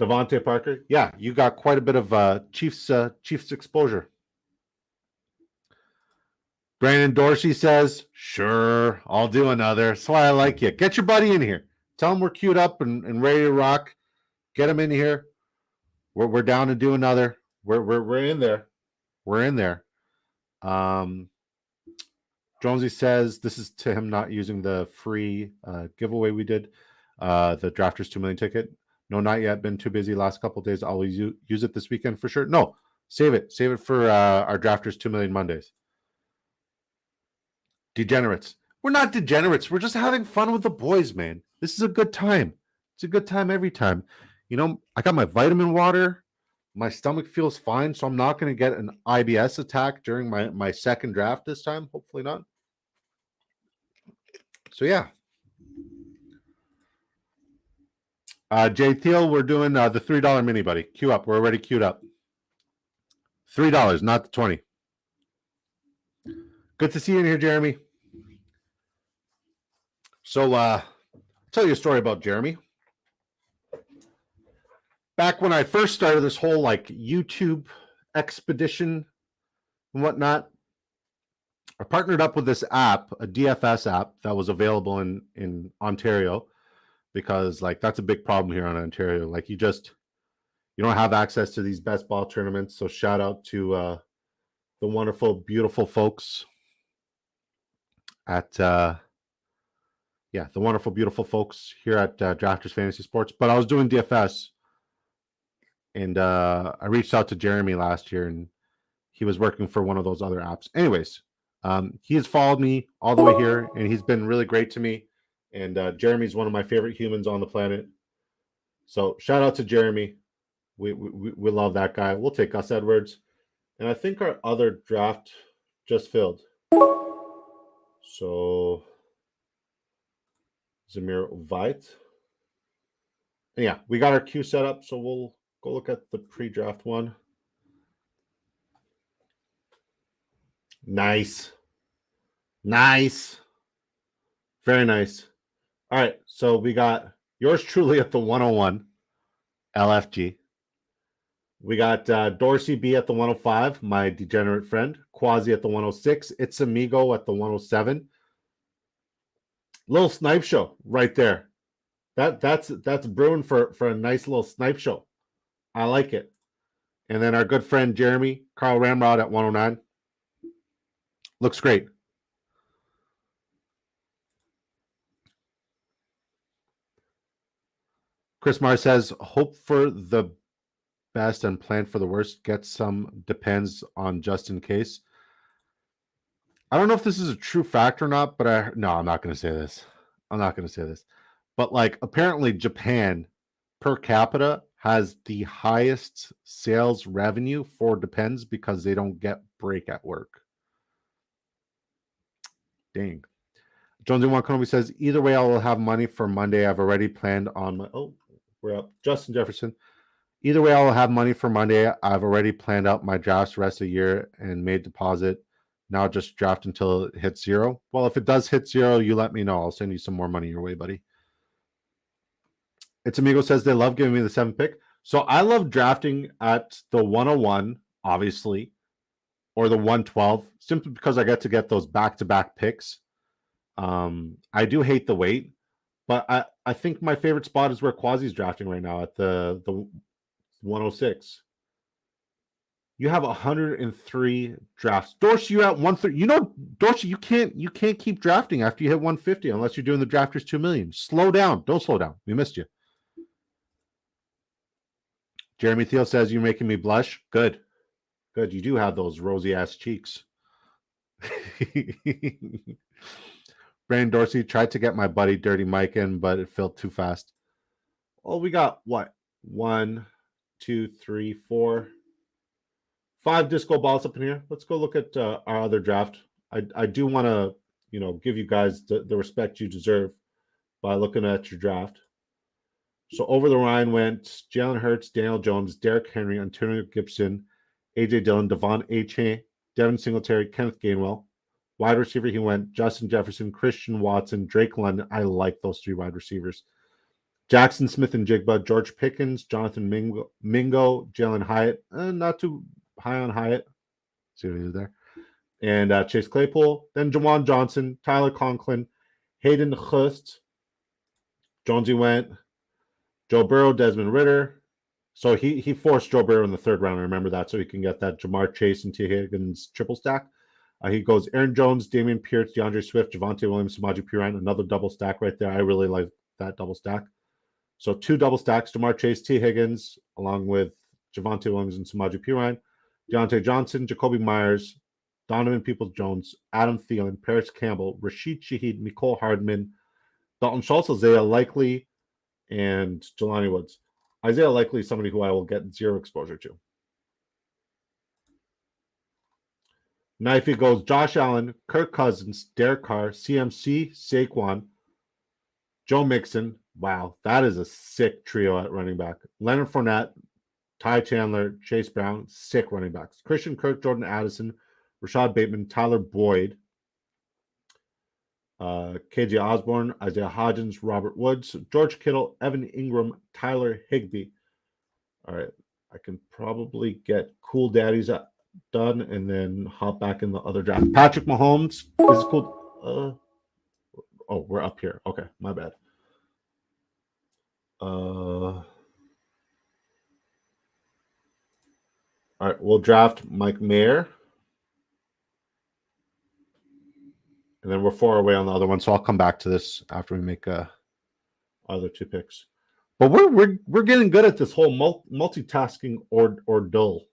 Devontae Parker. Yeah, you got quite a bit of Chiefs exposure. Brandon Dorsey says, sure, I'll do another. That's why I like you. Get your buddy in here. Tell him we're queued up and ready to rock. Get him in here. We're down to do another. We're in there. We're in there. Jonesy says this is to him not using the free giveaway we did, the Drafters 2 million ticket. No, not yet. Been too busy last couple of days. I'll use it this weekend for sure. No, save it. Save it for our Drafters 2 million Mondays. Degenerates. We're not degenerates. We're just having fun with the boys, man. This is a good time. It's a good time every time. You know, I got my vitamin water. My stomach feels fine, so I'm not going to get an IBS attack during my second draft this time. Hopefully not. So, yeah. Jay Thiel, we're doing the $3 mini, buddy. Queue up. We're already queued up. $3, not the 20. Good to see you in here, Jeremy. So, I'll tell you a story about Jeremy. Back when I first started this whole like YouTube expedition and whatnot, I partnered up with this app, a DFS app that was available in Ontario, because like that's a big problem here in Ontario. Like you don't have access to these best ball tournaments. So shout out to the wonderful, beautiful folks at Yeah, the wonderful, beautiful folks here at Drafters Fantasy Sports. But I was doing DFS, and I reached out to Jeremy last year, and he was working for one of those other apps. Anyways, he has followed me all the way here, and he's been really great to me. And Jeremy's one of my favorite humans on the planet. So shout out to Jeremy. We love that guy. We'll take Gus Edwards. And I think our other draft just filled. So Zamir Vite. And yeah, we got our queue set up. So we'll go look at the pre-draft one. Nice. Very nice. All right. So we got yours truly at the 101, LFG. We got Dorsey B at the 105, my degenerate friend. Quasi at the 106. It's Amigo at the 107. Little snipe show right there. That's brewing for a nice little snipe show. I like it. And then our good friend Jeremy, Carl Ramrod at 109. Looks great. Chris Marr says, hope for the best and plan for the worst. Get some depends on just in case. I don't know if this is a true fact or not, but I'm not going to say this. But like apparently Japan per capita has the highest sales revenue for depends because they don't get break at work. Dang. Jonesy One Konomi says, either way, I will have money for Monday. I've already planned on my we're up. Justin Jefferson. Either way, I will have money for Monday. I've already planned out my drafts the rest of the year and made deposit. Now just draft until it hits 0. Well, if it does hit 0, you let me know. I'll send you some more money your way, buddy. It's Amigo says they love giving me the 7th pick. So I love drafting at the 101, obviously, or the 112, simply because I get to get those back-to-back picks. I do hate the wait, but I think my favorite spot is where Quasi's drafting right now at the 106. You have 103 drafts. Dorsey, you're at 130. You know, Dorsey, you can't keep drafting after you hit 150 unless you're doing the drafters 2 million. Slow down. Don't slow down. We missed you. Jeremy Thiel says you're making me blush. Good. You do have those rosy ass cheeks. Brandon Dorsey tried to get my buddy Dirty Mike in, but it filled too fast. Well, we got what? 1, 2, 3, 4, 5 disco balls up in here. Let's go look at our other draft. I do want to, give you guys the respect you deserve by looking at your draft. So over the line went Jalen Hurts, Daniel Jones, Derrick Henry, Antonio Gibson, A.J. Dillon, Devon Achane, Devin Singletary, Kenneth Gainwell. Wide receiver, he went Justin Jefferson, Christian Watson, Drake London. I like those 3 wide receivers. Jackson Smith and Jigba, George Pickens, Jonathan Mingo, Jalen Hyatt. Not too high on Hyatt. See what he did there. And Chase Claypool. Then Jawan Johnson, Tyler Conklin, Hayden Hurst. Jonesy went Joe Burrow, Desmond Ritter. So he forced Joe Burrow in the 3rd round. I remember that, so he can get that Jamar Chase and T. Higgins triple stack. He goes Aaron Jones, Damian Pierce, DeAndre Swift, Javonte Williams, Samaje Perine. Another double stack right there. I really like that double stack. So 2 double stacks, Jamar Chase, T. Higgins, along with Javonte Williams and Samaje Perine. Deontay Johnson, Jacoby Myers, Donovan Peoples-Jones, Adam Thielen, Paris Campbell, Rashid Shaheed, Mecole Hardman, Dalton Schultz, Isaiah Likely, and Jelani Woods. Isaiah Likely is somebody who I will get 0 exposure to. Knifey goes Josh Allen, Kirk Cousins, Derek Carr, CMC, Saquon, Joe Mixon. Wow, that is a sick trio at running back. Leonard Fournette, Ty Chandler, Chase Brown, sick running backs. Christian Kirk, Jordan Addison, Rashad Bateman, Tyler Boyd, KJ Osborne, Isaiah Hodgins, Robert Woods, George Kittle, Evan Ingram, Tyler Higbee. All right, I can probably get Cool Daddies done and then hop back in the other draft. Patrick Mahomes is cool. We're up here. Okay, my bad. All right, we'll draft Mike Mayer. And then we're 4 away on the other one, so I'll come back to this after we make other 2 picks. But we're getting good at this whole multitasking or dull.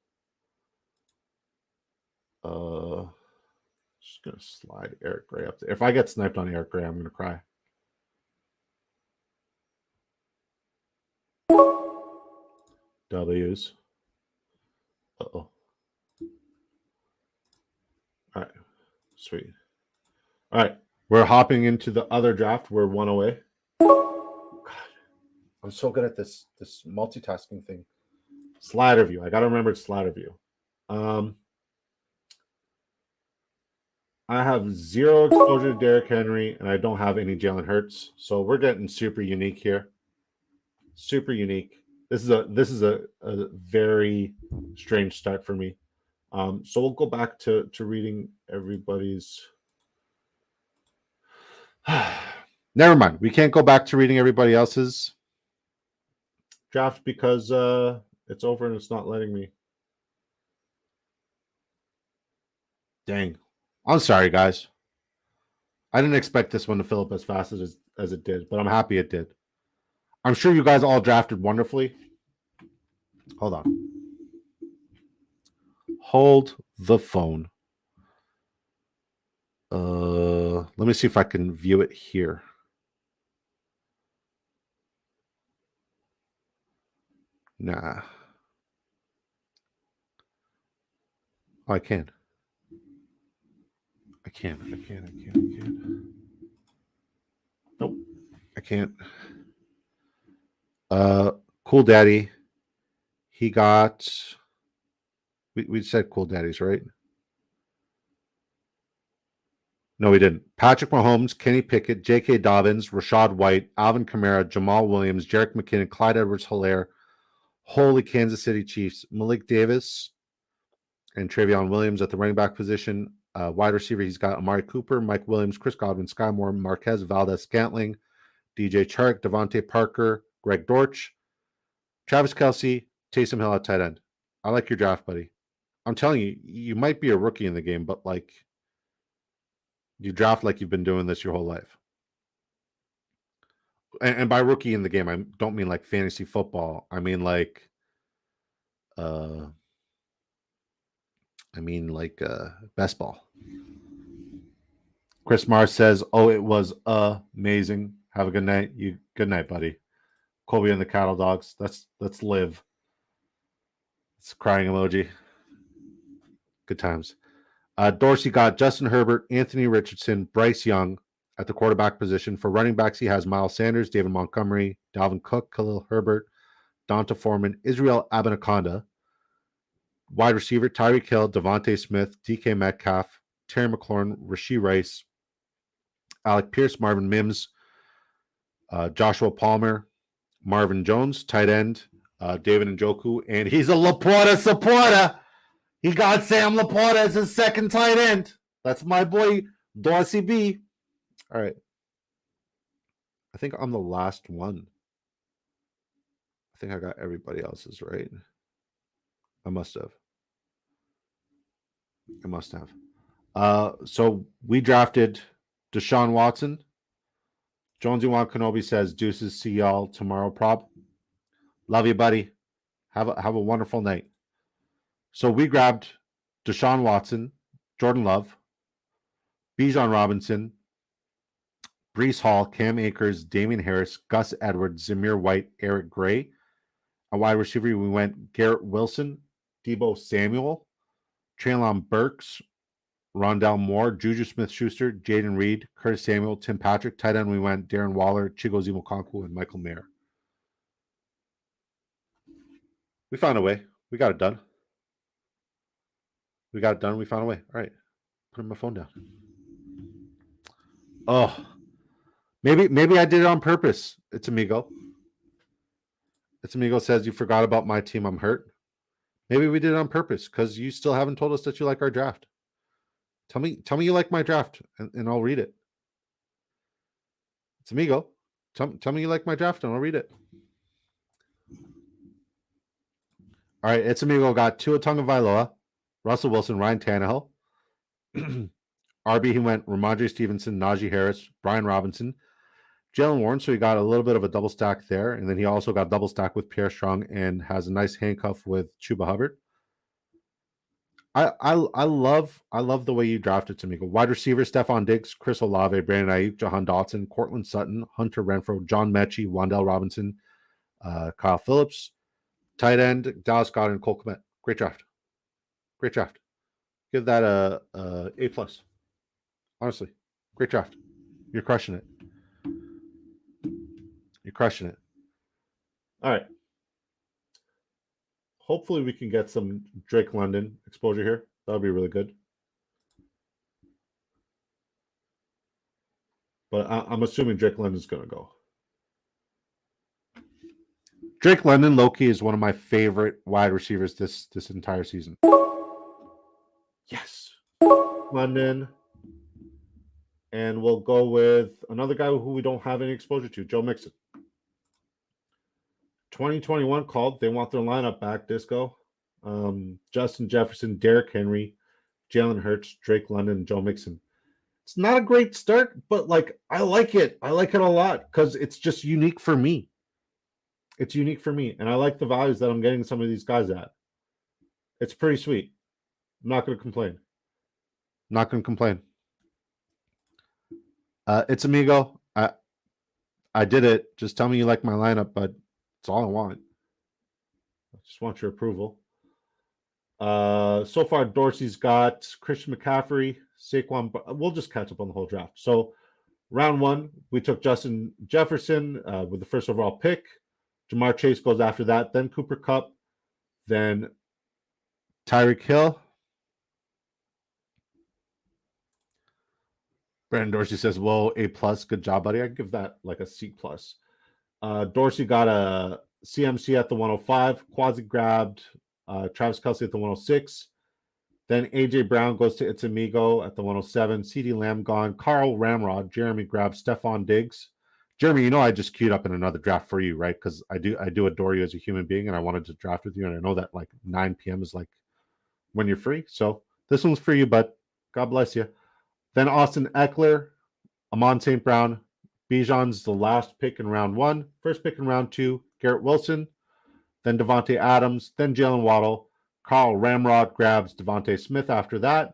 Just gonna slide Eric Gray up there. If I get sniped on Eric Gray, I'm gonna cry. W's. Uh-oh. All right. Sweet. All right. We're hopping into the other draft. We're 1 away. God, I'm so good at this multitasking thing. Slider view. I got to remember slider view. I have 0 exposure to Derrick Henry, and I don't have any Jalen Hurts. So we're getting super unique here. Super unique. This is a very strange start for me. So we'll go back to reading everybody's. Never mind. We can't go back to reading everybody else's draft because it's over and it's not letting me. Dang. I'm sorry, guys. I didn't expect this one to fill up as fast as it did, but I'm happy it did. I'm sure you guys all drafted wonderfully. Hold on. Hold the phone. Let me see if I can view it here. Nah. Oh, I can. I can't. Nope. I can't. Cool Daddy. He got. We said Cool Daddies, right? No, we didn't. Patrick Mahomes, Kenny Pickett, J.K. Dobbins, Rashad White, Alvin Kamara, Jamal Williams, Jerick McKinnon, Clyde Edwards-Helaire, holy Kansas City Chiefs, Malik Davis, and Travion Williams at the running back position. Wide receiver, he's got Amari Cooper, Mike Williams, Chris Godwin, Sky Moore, Marquez Valdez-Scantling, DJ Chark, Devontae Parker, Greg Dortch, Travis Kelce, Taysom Hill at tight end. I like your draft, buddy. I'm telling you, you might be a rookie in the game, but like you draft like you've been doing this your whole life. And by rookie in the game, I don't mean like fantasy football. I mean like best ball. Chris Mars says, "Oh, it was amazing. Have a good night. Good night, buddy." Colby and the Cattle Dogs. Let's live. It's a crying emoji. Good times. Dorsey got Justin Herbert, Anthony Richardson, Bryce Young at the quarterback position. For running backs, he has Miles Sanders, David Montgomery, Dalvin Cook, Khalil Herbert, Donta Foreman, Israel Abinaconda. Wide receiver, Tyreek Hill, Devontae Smith, DK Metcalf, Terry McLaurin, Rashee Rice, Alec Pierce, Marvin Mims, Joshua Palmer, Marvin Jones, tight end, David Njoku, and he's a Laporta supporter. He got Sam Laporta as his second tight end. That's my boy, Dorsey B. All right. I think I'm the last one. I think I got everybody else's right. I must have. So we drafted Deshaun Watson. Jonesy Wan Kenobi says, "Deuces, see y'all tomorrow, prop. Love you, buddy. Have a wonderful night." So we grabbed Deshaun Watson, Jordan Love, Bijan Robinson, Breece Hall, Cam Akers, Damian Harris, Gus Edwards, Zamir White, Eric Gray. A wide receiver, we went Garrett Wilson, Deebo Samuel, Treylon Burks, Rondell Moore, Juju Smith-Schuster, Jaden Reed, Curtis Samuel, Tim Patrick. Tight end, we went Darren Waller, Chigozie Okonkwo, and Michael Mayer. We found a way. We got it done. We found a way. All right. Putting my phone down. Oh, maybe I did it on purpose. It's Amigo. Says, "You forgot about my team. I'm hurt." Maybe we did it on purpose because you still haven't told us that you like our draft. Tell me you like my draft, and I'll read it. It's Amigo. Tell me you like my draft, and I'll read it. All right, it's Amigo got Tua Tagovailoa, Russell Wilson, Ryan Tannehill, RB, he went Ramondre Stevenson, Najee Harris, Brian Robinson, Jalen Warren. So he got a little bit of a double stack there. And then he also got double stack with Pierre Strong and has a nice handcuff with Chuba Hubbard. I love the way you drafted Tamika. Wide receiver, Stephon Diggs, Chris Olave, Brandon Ayuk, Jahan Dotson, Cortland Sutton, Hunter Renfrow, John Mechie, Wan'Dale Robinson, Kyle Phillips. Tight end, Dallas Goedert, Cole Kmet. Great draft. Great draft. Give that a A+. Honestly, great draft. You're crushing it. You're crushing it. All right. Hopefully we can get some Drake London exposure here. That would be really good. But I'm assuming Drake London's going to go. Drake London, low-key, is one of my favorite wide receivers this entire season. Yes. London. And we'll go with another guy who we don't have any exposure to, Joe Mixon. 2021 called. They want their lineup back, Disco. Justin Jefferson, Derrick Henry, Jalen Hurts, Drake London, Joe Mixon. It's not a great start, but like I like it. I like it a lot because it's just unique for me. It's unique for me. And I like the values that I'm getting some of these guys at. It's pretty sweet. I'm not going to complain. Not going to complain. It's Amigo. I did it. Just tell me you like my lineup, but it's all I want. I just want your approval. So far, Dorsey's got Christian McCaffrey, Saquon. We'll just catch up on the whole draft. So round one, we took Justin Jefferson with the first overall pick. Jamar Chase goes after that. Then Cooper Kupp. Then Tyreek Hill. Brandon Dorsey says, "Whoa, A+, good job, buddy." I give that like a C+. Dorsey got a CMC at the 105. Quasi grabbed Travis Kelce at the 106. Then A.J. Brown goes to It's Amigo at the 107. CeeDee Lamb gone. Carl Ramrod. Jeremy grabs Stephon Diggs. Jeremy, you know I just queued up in another draft for you, right? Because I do adore you as a human being, and I wanted to draft with you, and I know that like 9 p.m. is like when you're free. So this one's for you, bud. God bless you. Then Austin Eckler, Amon St. Brown. Bijan's the last pick in round one. First pick in round two, Garrett Wilson. Then Devontae Adams. Then Jalen Waddle. Carl Ramrod grabs Devontae Smith after that.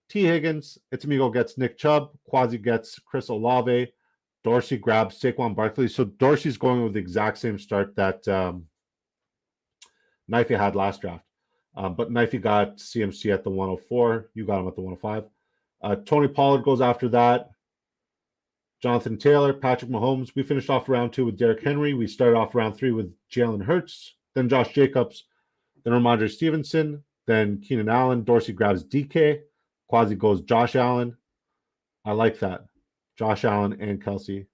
T. Higgins. It's Amigo gets Nick Chubb. Quasi gets Chris Olave. Dorsey grabs Saquon Barkley. So Dorsey's going with the exact same start that Knifey had last draft. But Knifey got CMC at the 104. You got him at the 105. Tony Pollard goes after that. Jonathan Taylor, Patrick Mahomes. We finished off round two with Derrick Henry. We started off round three with Jalen Hurts. Then Josh Jacobs. Then Ramondre Stevenson. Then Keenan Allen. Dorsey grabs DK. Quasi goes Josh Allen. I like that. Josh Allen and Kelce.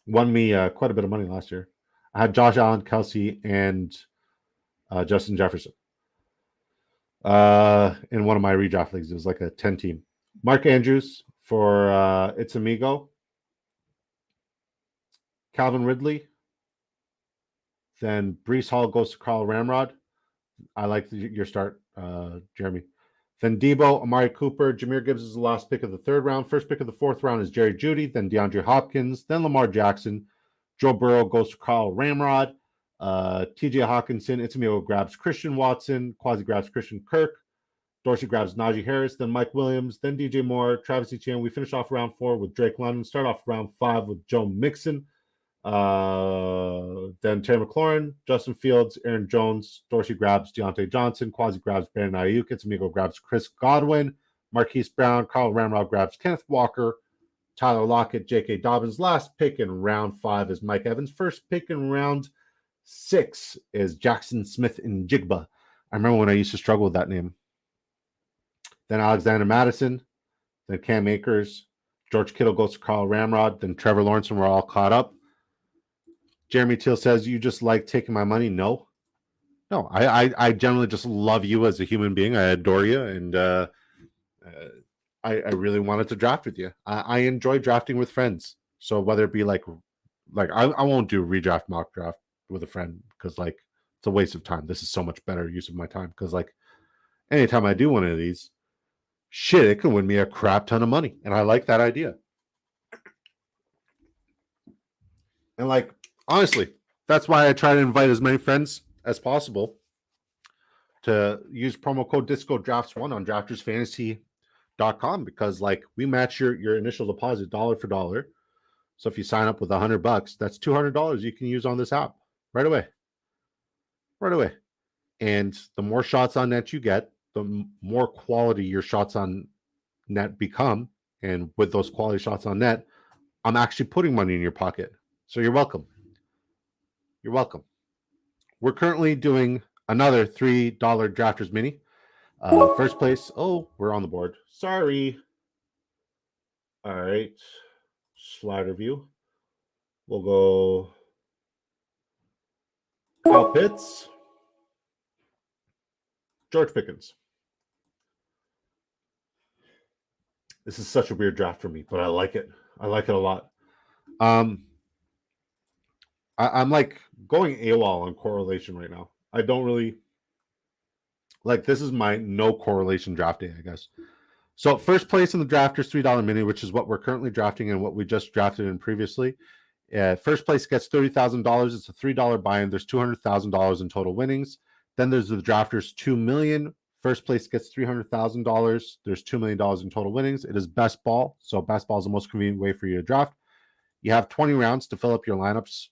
Won me quite a bit of money last year. I had Josh Allen, Kelce, and Justin Jefferson. In one of my redraft leagues. It was like a 10-team. Mark Andrews for It's Amigo. Calvin Ridley. Then Breece Hall goes to Carl Ramrod. I like your start, Jeremy. Then Debo, Amari Cooper. Jahmyr Gibbs is the last pick of the third round. First pick of the fourth round is Jerry Jeudy. Then DeAndre Hopkins. Then Lamar Jackson. Joe Burrow goes to Carl Ramrod. TJ Hawkinson. It's Amigo grabs Christian Watson. Quasi grabs Christian Kirk. Dorsey grabs Najee Harris, then Mike Williams, then DJ Moore, Travis Etienne. We finish off round 4 with Drake London. Start off round 5 with Joe Mixon. Then Terry McLaurin, Justin Fields, Aaron Jones. Dorsey grabs Deontay Johnson. Quasi grabs Brandon Ayuk. It's Amigo grabs Chris Godwin. Marquise Brown. Carl Ramrod grabs Kenneth Walker. Tyler Lockett, J.K. Dobbins. Last pick in round 5 is Mike Evans. First pick in round 6 is Jackson Smith and Jigba. I remember when I used to struggle with that name. Then Alexander Madison, then Cam Akers, George Kittle goes to Carl Ramrod, then Trevor Lawrence, and we're all caught up. Jeremy Teal says, "You just like taking my money?" No, I generally just love you as a human being. I adore you, and I really wanted to draft with you. I enjoy drafting with friends. So whether it be like I won't do a redraft mock draft with a friend because like it's a waste of time. This is so much better use of my time because like anytime I do one of these, shit, it can win me a crap ton of money. And I like that idea. And like, honestly, that's why I try to invite as many friends as possible to use promo code DiscoDrafts1 on draftersfantasy.com, because like we match your initial deposit dollar for dollar. So if you sign up with $100, that's $200 you can use on this app right away. Right away. And the more shots on net you get, the more quality your shots on net become. And with those quality shots on net, I'm actually putting money in your pocket. So you're welcome. You're welcome. We're currently doing another $3 Drafters Mini. First place. Oh, we're on the board. Sorry. All right. Slider view. We'll go Kyle Pitts, George Pickens. This is such a weird draft for me, but I like it. I like it a lot. I'm like going AWOL on correlation right now. I don't really like, this is my no correlation draft day, I guess. So first place in the Drafters $3 Mini, which is what we're currently drafting and what we just drafted in previously. First place gets $30,000. It's a $3 buy-in. There's $200,000 in total winnings. Then there's the Drafters $2 million. First place gets $300,000. There's $2 million in total winnings. It is best ball. So best ball is the most convenient way for you to draft. You have 20 rounds to fill up your lineups.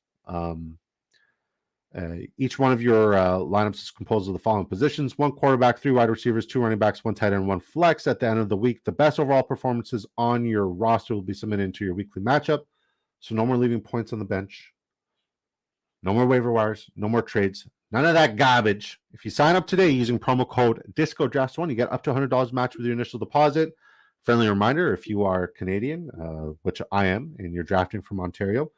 Each one of your lineups is composed of the following positions: 1 quarterback, 3 wide receivers, 2 running backs, 1 tight end, 1 flex. At the end of the week, the best overall performances on your roster will be submitted into your weekly matchup. So no more leaving points on the bench. No more waiver wires. No more trades. None of that garbage. If you sign up today using promo code DiscoDrafts1, you get up to $100 match with your initial deposit. Friendly reminder, if you are Canadian, which I am, and you're drafting from Ontario,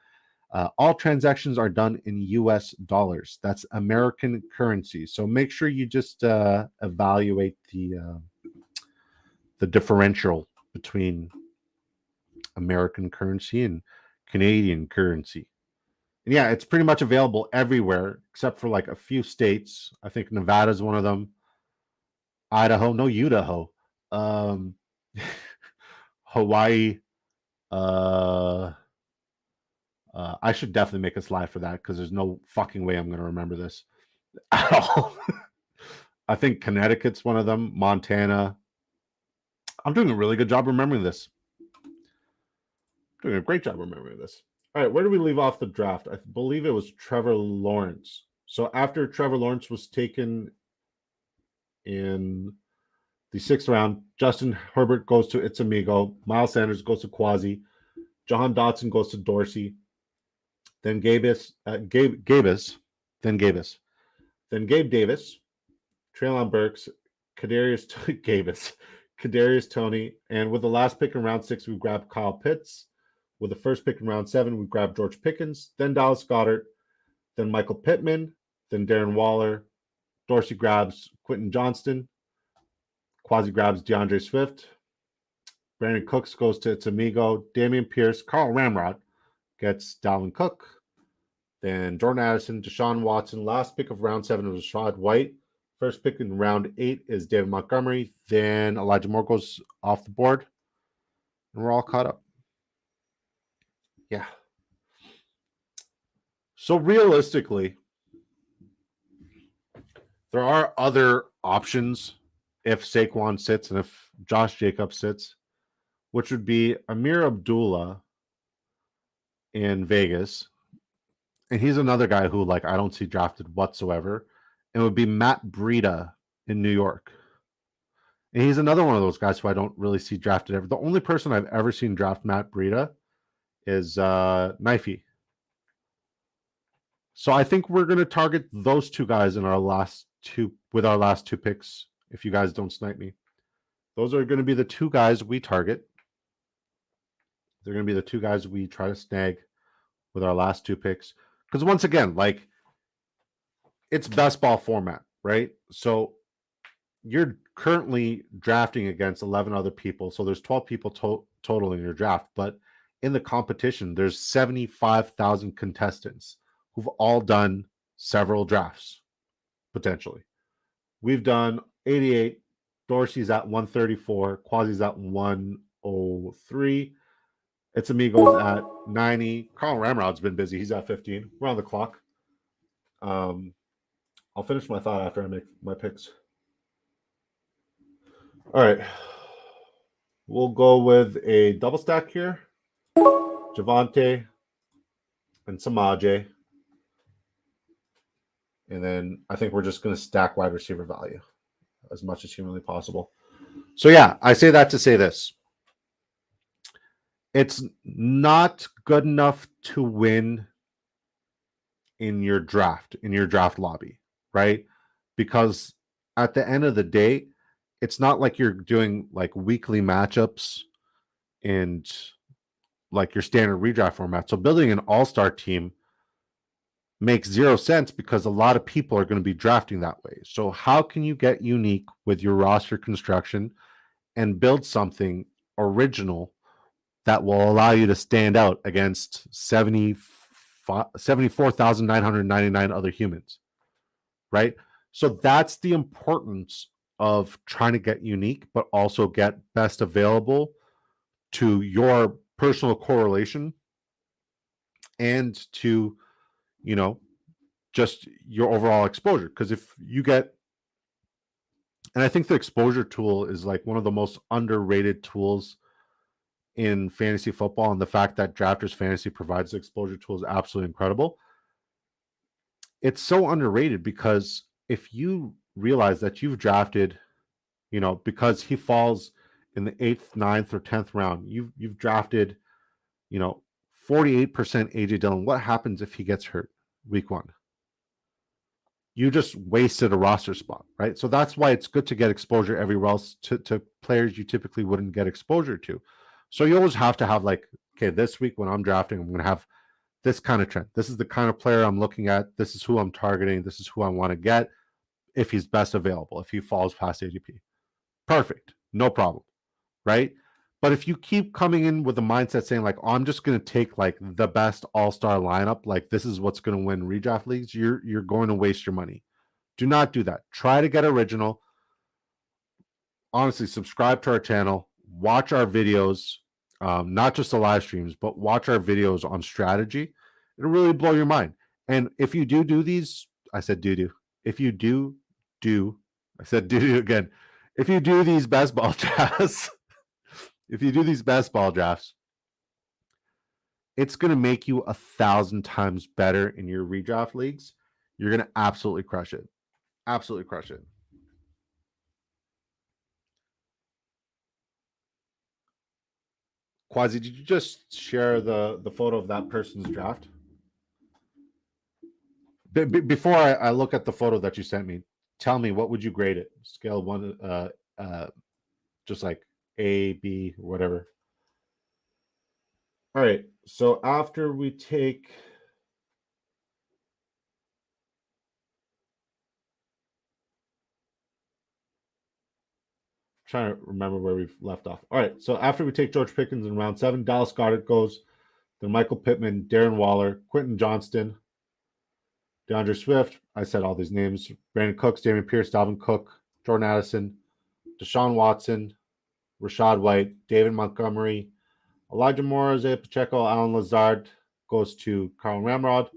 all transactions are done in US dollars. That's American currency. So make sure you just evaluate the differential between American currency and Canadian currency. And yeah, it's pretty much available everywhere except for like a few states. I think Nevada is one of them. Idaho, no, Idaho. Hawaii. I should definitely make a slide for that because there's no fucking way I'm going to remember this at all. I think Connecticut's one of them. Montana. I'm doing a really good job remembering this. Doing a great job remembering this. All right, where do we leave off the draft? I believe it was Trevor Lawrence. So after Trevor Lawrence was taken in the 6th round, Justin Herbert goes to It's Amigo. Miles Sanders goes to Quasi. Jahan Dotson goes to Dorsey. Then Gabe Davis, Treylon Burks, Kadarius Toney, and with the last pick in round 6, we grabbed Kyle Pitts. With the first pick in round 7, we grabbed George Pickens, then Dallas Goedert, then Michael Pittman, then Darren Waller. Dorsey grabs Quentin Johnston. Quasi grabs DeAndre Swift. Brandon Cooks goes to It's Amigo. Dameon Pierce, Carl Ramrod gets Dalvin Cook. Then Jordan Addison, Deshaun Watson. Last pick of round 7 was Rashad White. First pick in round 8 is David Montgomery. Then Elijah Moore goes off the board. And we're all caught up. Yeah. So realistically, there are other options if Saquon sits and if Josh Jacobs sits, which would be Amir Abdullah in Vegas. And he's another guy who, like, I don't see drafted whatsoever. It would be Matt Breida in New York. And he's another one of those guys who I don't really see drafted ever. The only person I've ever seen draft Matt Breida is Knifey. So I think we're going to target those two guys in our last two picks, if you guys don't snipe me. Those are going to be the two guys we target. They're going to be the two guys we try to snag with our last 2 picks. Because once again, like, it's best ball format, right? So you're currently drafting against 11 other people. So there's 12 people total in your draft. But in the competition, there's 75,000 contestants who've all done several drafts, potentially. We've done 88. Dorsey's at 134. Quasi's at 103. It's Amigos at 90. Carl Ramrod's been busy. He's at 15. We're on the clock. I'll finish my thought after I make my picks. All right. We'll go with a double stack here. Javonte and Samaje. And then I think we're just going to stack wide receiver value as much as humanly possible. So, yeah, I say that to say this. It's not good enough to win in your draft lobby, right? Because at the end of the day, it's not like you're doing like weekly matchups and like your standard redraft format. So building an all-star team makes zero sense because a lot of people are going to be drafting that way. So how can you get unique with your roster construction and build something original that will allow you to stand out against 74,999 other humans, right? So that's the importance of trying to get unique, but also get best available to your personal correlation and to, just your overall exposure. Because if you get, and I think the exposure tool is like one of the most underrated tools in fantasy football, and the fact that Drafters Fantasy provides the exposure tool is absolutely incredible. It's so underrated because if you realize that you've drafted, because he falls in the 8th, 9th, or 10th round, you've drafted, 48% AJ Dillon. What happens if he gets hurt week 1? You just wasted a roster spot, right? So that's why it's good to get exposure everywhere else to players you typically wouldn't get exposure to. So you always have to have like, okay, this week when I'm drafting, I'm going to have this kind of trend. This is the kind of player I'm looking at. This is who I'm targeting. This is who I want to get if he's best available, if he falls past ADP. Perfect. No problem, right? But if you keep coming in with a mindset saying like, oh, I'm just going to take like the best all-star lineup, like this is what's going to win redraft leagues, you're going to waste your money. Do not do that. Try to get original. Honestly, subscribe to our channel. Watch our videos, not just the live streams, but watch our videos on strategy. It'll really blow your mind. And if you do these, I said do. If you do, I said do again. If you do these best ball drafts, it's going to make you 1,000 times better in your redraft leagues. You're going to absolutely crush it. Absolutely crush it. Quasi, did you just share the photo of that person's draft? Before I look at the photo that you sent me, tell me, what would you grade it? Scale 1, just like A, B, whatever. All right. So after we take trying to remember where we've left off. All right. So after we take George Pickens in round 7, Dallas Goedert goes, then Michael Pittman, Darren Waller, Quentin Johnston, DeAndre Swift. I said all these names. Brandon Cooks, Dameon Pierce, Dalvin Cook, Jordan Addison, Deshaun Watson, Rachaad White, David Montgomery, Elijah Moore, Isaiah Pacheco, Alan Lazard goes to Carl Ramrod,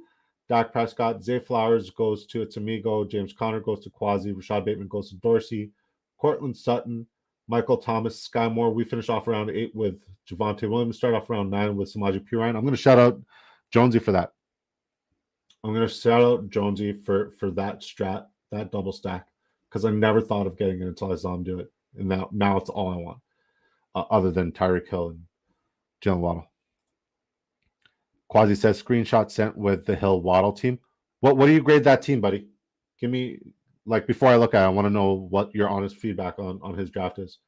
Dak Prescott, Zay Flowers goes to It's Amigo, James Conner goes to Quasi, Rashad Bateman goes to Dorsey, Cortland Sutton, Michael Thomas, Sky Moore. We finish off round 8 with Javonte Williams. Start off round 9 with Samaje Perine. I'm going to shout out Jonesy for that. I'm going to shout out Jonesy for that strat, that double stack, because I never thought of getting it until I saw him do it. And now it's all I want, other than Tyreek Hill and Jalen Waddle. Quasi says screenshot sent with the Hill Waddle team. What do you grade that team, buddy? Give me, like, before I look at it, I want to know what your honest feedback on his draft is.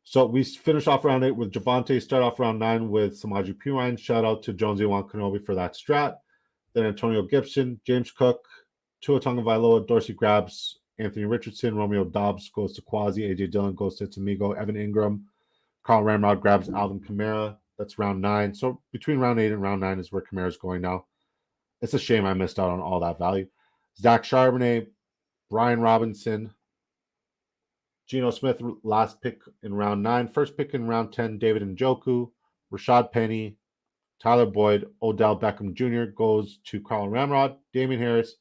So we finish off round 8 with Javonte, start off round 9 with Samaje Perine. Shout out to Jonesy Wankanobi for that strat. Then Antonio Gibson, James Cook, Tua Tagovailoa, Dorsey grabs Anthony Richardson, Romeo Doubs goes to Quasi, AJ Dillon goes to Tamigo, Evan Ingram, Carl Ramrod grabs Alvin Kamara. That's round 9. So between round 8 and round 9 is where Kamara's going now. It's a shame I missed out on all that value. Zach Charbonnet, Brian Robinson, Geno Smith, last pick in round 9. First pick in round 10, David Njoku. Rashad Penny, Tyler Boyd, Odell Beckham Jr. goes to Carl Ramrod. Damian Harris,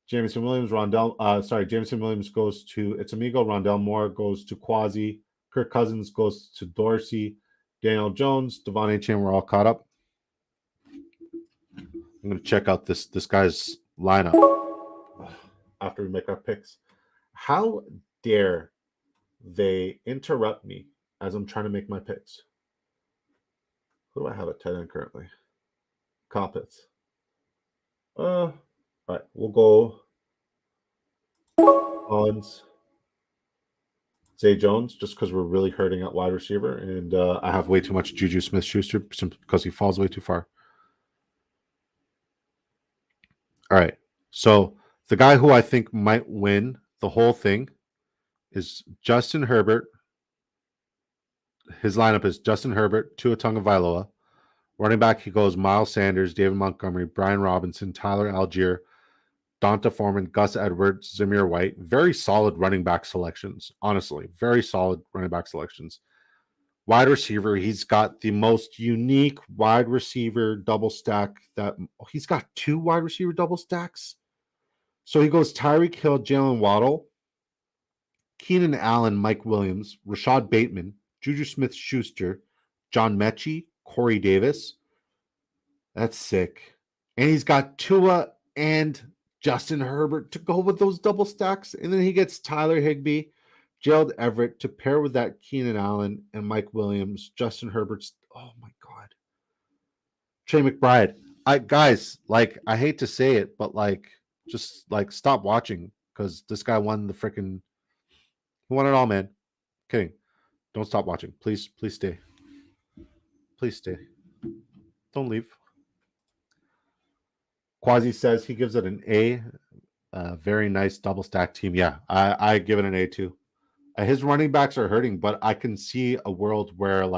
Jameson Williams, Jameson Williams goes to It's Amigo. Rondell Moore goes to Quasi. Kirk Cousins goes to Dorsey. Daniel Jones, Devon Achane, we're all caught up. I'm going to check out this guy's lineup after we make our picks. How dare they interrupt me as I'm trying to make my picks? Who do I have at tight end currently? Coppets. All right, we'll go Collins, Zay Jones, just because we're really hurting at wide receiver, and I have way too much Juju Smith-Schuster simply because he falls way too far. All right, so the guy who I think might win the whole thing is Justin Herbert. His lineup is Justin Herbert, Tua Tagovailoa. Running back, he goes Miles Sanders, David Montgomery, Brian Robinson, Tyler Algier, Donta Foreman, Gus Edwards, Zamir White. Very solid running back selections, honestly. Very solid running back selections. Wide receiver, he's got the most unique wide receiver double stack he's got 2 wide receiver double stacks. So he goes Tyreek Hill, Jalen Waddle, Keenan Allen, Mike Williams, Rashad Bateman, Juju Smith-Schuster, John Mechie, Corey Davis. That's sick. And he's got Tua and Justin Herbert to go with those double stacks. And then he gets Tyler Higbee, Gerald Everett to pair with that Keenan Allen and Mike Williams, Justin Herbert's. Oh my God. Trey McBride. I hate to say it, but just stop watching because this guy won he won it all, man. Kidding. Don't stop watching. Please stay. Please stay. Don't leave. Quasi says he gives it an A. Very nice double stack team. Yeah, I give it an A too. His running backs are hurting, but I can see a world where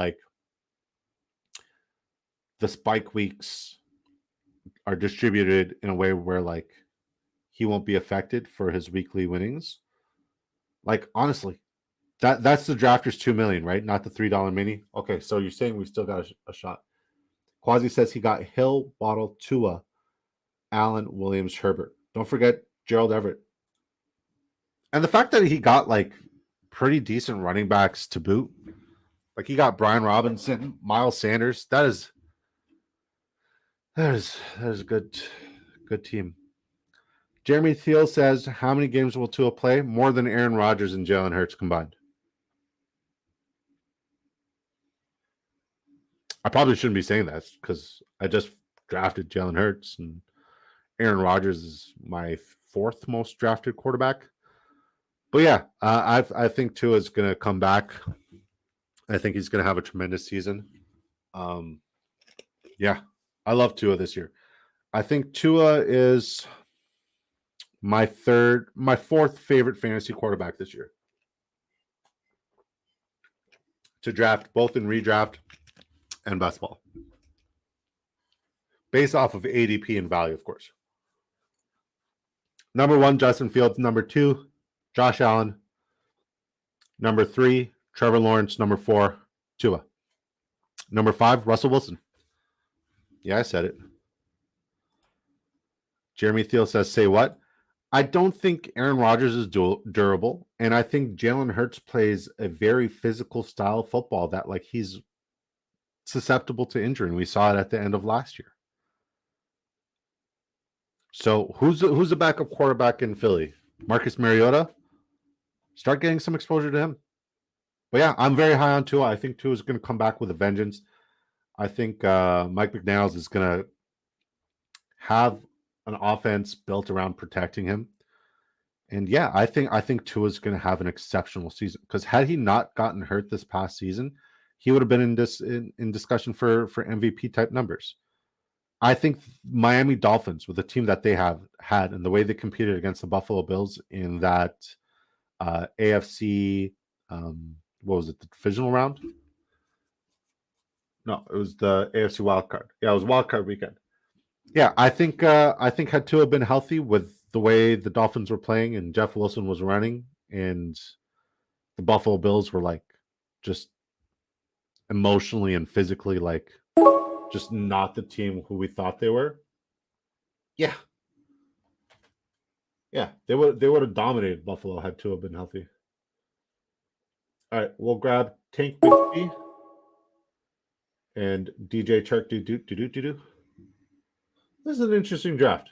the spike weeks are distributed in a way where he won't be affected for his weekly winnings. Honestly, that's the drafters 2 million, right? Not the $3 mini. Okay, so you're saying we still got a shot. Quasi says he got Hill, Waddle, Tua, Allen, Williams, Herbert. Don't forget Gerald Everett. And the fact that he got pretty decent running backs to boot. He got Brian Robinson, Miles Sanders. That is a good team. Jeremy Thiel says, how many games will Tua play? More than Aaron Rodgers and Jalen Hurts combined. I probably shouldn't be saying that because I just drafted Jalen Hurts and Aaron Rodgers is my 4th most drafted quarterback. But yeah, I think Tua is going to come back. I think he's going to have a tremendous season. Yeah, I love Tua this year. I think Tua is my 4th favorite fantasy quarterback this year to draft, both in redraft and best ball, based off of ADP and value, of course. Number 1, Justin Fields. Number 2, Josh Allen. Number 3, Trevor Lawrence. Number 4, Tua. Number 5, Russell Wilson. Yeah, I said it. Jeremy Thiel says, say what? I don't think Aaron Rodgers is durable, and I think Jalen Hurts plays a very physical style of football that he's susceptible to injury, and we saw it at the end of last year. So who's the backup quarterback in Philly? Marcus Mariota? Start getting some exposure to him. But yeah, I'm very high on Tua. I think Tua is going to come back with a vengeance. I think Mike McDaniels is going to have an offense built around protecting him. And yeah, I think Tua is going to have an exceptional season because had he not gotten hurt this past season, he would have been in discussion for MVP type numbers. I think Miami Dolphins, with the team that they have had and the way they competed against the Buffalo Bills in that AFC, what was it, the divisional round? No, it was the AFC wild card. Yeah, it was wild card weekend. Yeah, I think had Tua been healthy with the way the Dolphins were playing and Jeff Wilson was running and the Buffalo Bills were like just emotionally and physically like just not the team who we thought they were. Yeah. Yeah, they would have dominated Buffalo had Tua been healthy. All right, we'll grab Tank Bigsby and DJ Chark do. This is an interesting draft.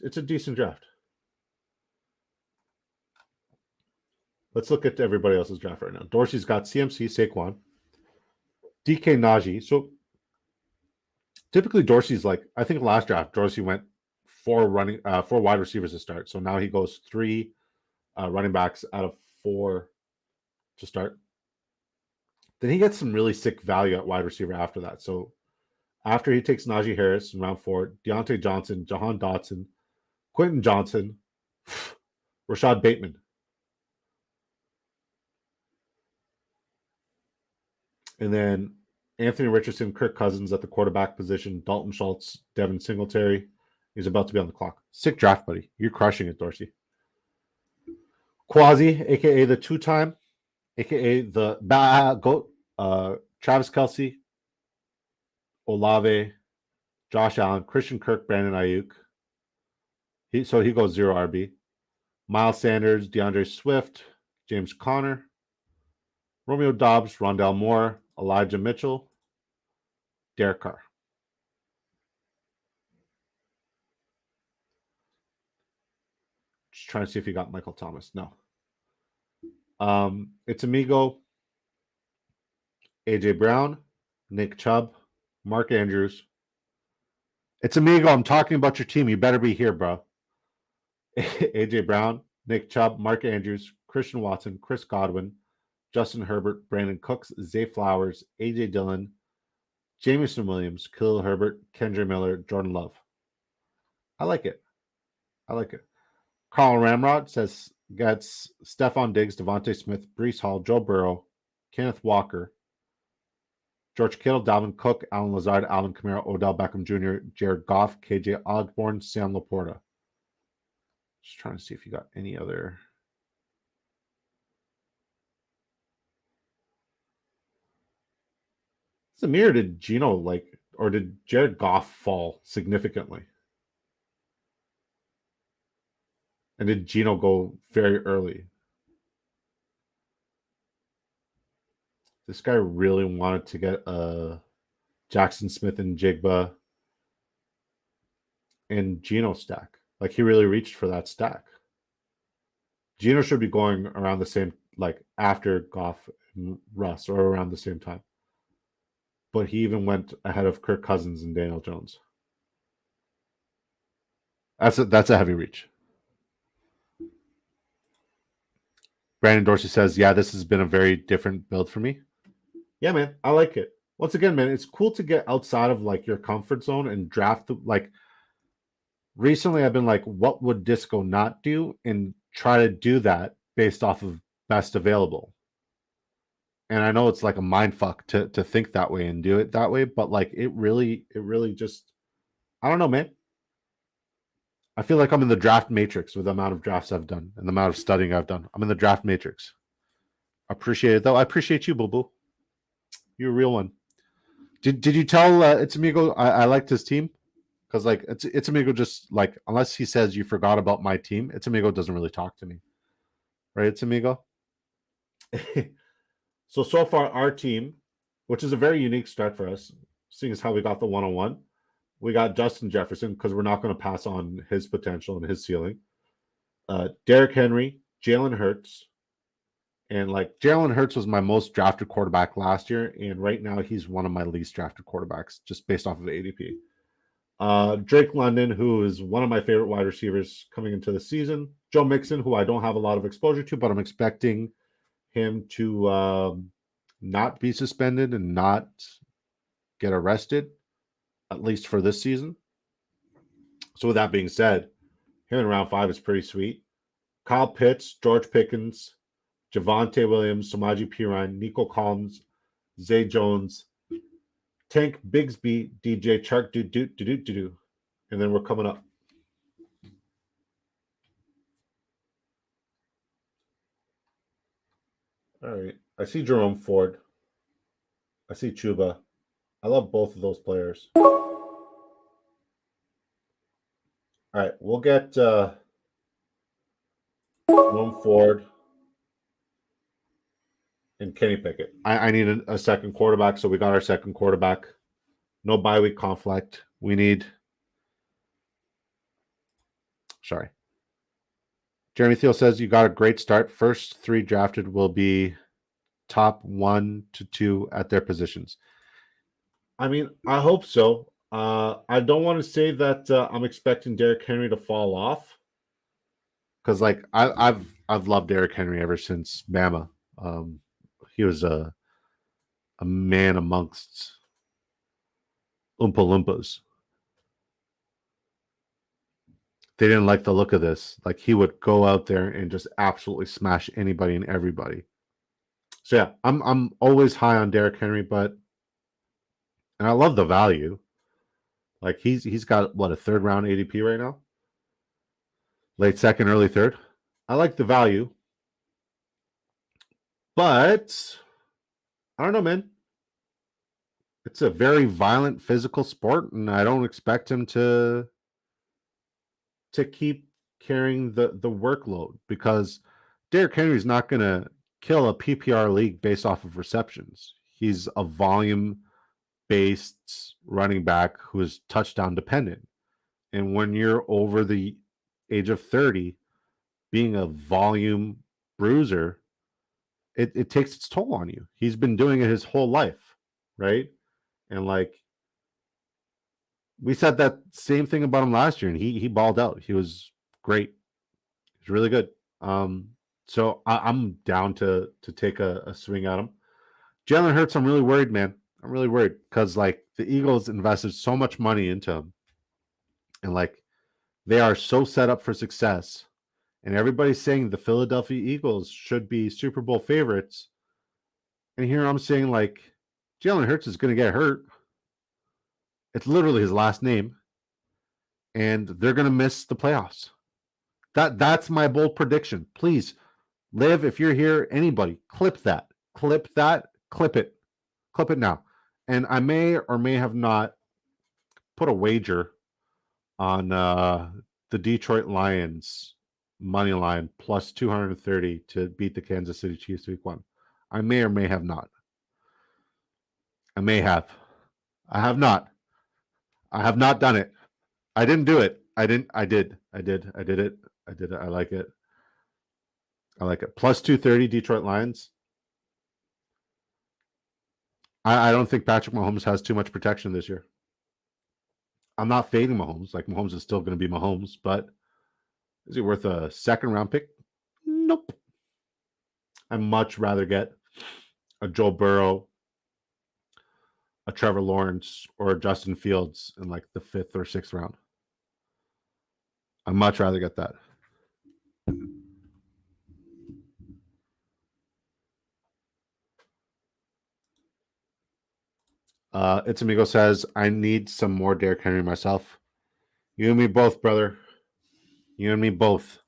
It's a decent draft. Let's look at everybody else's draft right now. Dorsey's got CMC, Saquon, DK Najee. So typically Dorsey's like, I think last draft Dorsey went four wide receivers to start. So now he goes 3 running backs out of 4 to start. Then he gets some really sick value at wide receiver after that. So after he takes Najee Harris in round 4, Deontay Johnson, Jahan Dotson, Quentin Johnson, Rashad Bateman. And then Anthony Richardson, Kirk Cousins at the quarterback position, Dalton Schultz, Devin Singletary. He's about to be on the clock. Sick draft, buddy. You're crushing it, Dorsey. Quasi, a.k.a. the 2-time, a.k.a. the GOAT, Travis Kelce, Olave, Josh Allen, Christian Kirk, Brandon Ayuk. So he goes 0 RB. Miles Sanders, DeAndre Swift, James Conner, Romeo Doubs, Rondell Moore, Elijah Mitchell, Derek Carr. Just trying to see if he got Michael Thomas. No. It's Amigo, AJ Brown, Nick Chubb, Mark Andrews. It's Amigo. I'm talking about your team. You better be here, bro. AJ Brown, Nick Chubb, Mark Andrews, Christian Watson, Chris Godwin, Justin Herbert, Brandon Cooks, Zay Flowers, AJ Dillon, Jameson Williams, Khalil Herbert, Kendra Miller, Jordan Love. I like it. Carl Ramrod says gets Stephon Diggs, Devontae Smith, Breece Hall, Joe Burrow, Kenneth Walker, George Kittle, Dalvin Cook, Alan Lazard, Alvin Kamara, Odell Beckham Jr., Jared Goff, KJ Osborne, Sam Laporta. Just trying to see if you got any other. Samir, did Gino or did Jared Goff fall significantly? And did Gino go very early? This guy really wanted to get Jackson Smith and Jigba and Gino stack. Like he really reached for that stack. Gino should be going around the same, like after Goff and Russ, or around the same time. But he even went ahead of Kirk Cousins and Daniel Jones. That's a heavy reach. Brandon Dorsey says, yeah, this has been a very different build for me. Yeah, man, I like it. Once again, man, it's cool to get outside of like your comfort zone and draft. Like recently I've been like, what would Disco not do? And try to do that based off of best available. And I know it's like a mind fuck to think that way and do it that way, but like it really just, I don't know, man. I feel like I'm in the draft matrix with the amount of drafts I've done and the amount of studying I've done. I'm in the draft matrix. Appreciate it though. I appreciate you, Boo Boo. You're a real one. Did you tell It's Amigo I liked his team? Because like it's Amigo just like, unless he says you forgot about my team, It's Amigo doesn't really talk to me. Right, It's Amigo? So far our team, which is a very unique start for us, seeing as how we got the 101. We got Justin Jefferson because we're not going to pass on his potential and his ceiling. Derrick Henry, Jalen Hurts. And like Jalen Hurts was my most drafted quarterback last year. And right now he's one of my least drafted quarterbacks just based off of ADP. Drake London, who is one of my favorite wide receivers coming into the season. Joe Mixon, who I don't have a lot of exposure to, but I'm expecting him to not be suspended and not get arrested, at least for this season. So with that being said, him in round 5 is pretty sweet. Kyle Pitts, George Pickens, Javonte Williams, Samaje Perine, Nico Collins, Zay Jones, Tank Bigsby, DJ Chark, do. And then we're coming up. All right. I see Jerome Ford. I see Chuba. I love both of those players. All right. We'll get Jerome Ford and Kenny Pickett. I need a second quarterback, so we got our second quarterback. No bye week conflict. We need. Sorry. Jeremy Thiel says you got a great start. First 3 drafted will be top 1 to 2 at their positions. I mean, I hope so. I don't want to say that I'm expecting Derrick Henry to fall off, because like I've loved Derrick Henry ever since Bama. He was a man amongst Oompa Loompas. They didn't like the look of this. Like, he would go out there and just absolutely smash anybody and everybody. So yeah, I'm always high on Derrick Henry, and I love the value. Like, he's got what, a 3rd round ADP right now? Late 2nd, early 3rd. I like the value. But I don't know, man. It's a very violent physical sport, and I don't expect him to keep carrying the workload, because Derrick Henry is not going to kill a PPR league based off of receptions. He's a volume-based running back who is touchdown dependent. And when you're over the age of 30, being a volume bruiser, it takes its toll on you. He's been doing it his whole life, right? And like, we said that same thing about him last year, and he balled out. He was great. He's really good. So I'm down to take a swing at him. Jalen Hurts, I'm really worried, man. I'm really worried because like the Eagles invested so much money into him, and like they are so set up for success. And everybody's saying the Philadelphia Eagles should be Super Bowl favorites. And here I'm saying like Jalen Hurts is going to get hurt. It's literally his last name, and they're going to miss the playoffs. That's my bold prediction. Please, Liv, if you're here, anybody, clip that, clip it now. And I may or may have not put a wager on the Detroit Lions money line plus 230 to beat the Kansas City Chiefs week 1. I may or may have not. I may have. I have not. I have not done it. I didn't do it. I did it. I like it. Plus 230 Detroit Lions. I don't think Patrick Mahomes has too much protection this year. I'm not fading Mahomes. Like, Mahomes is still going to be Mahomes, but is he worth a 2nd round pick? Nope. I'd much rather get a Joe Burrow, a Trevor Lawrence, or a Justin Fields in like the 5th or 6th round. I'd much rather get that. It's Amigo says, I need some more Derrick Henry myself. You and me both, brother. You and me both.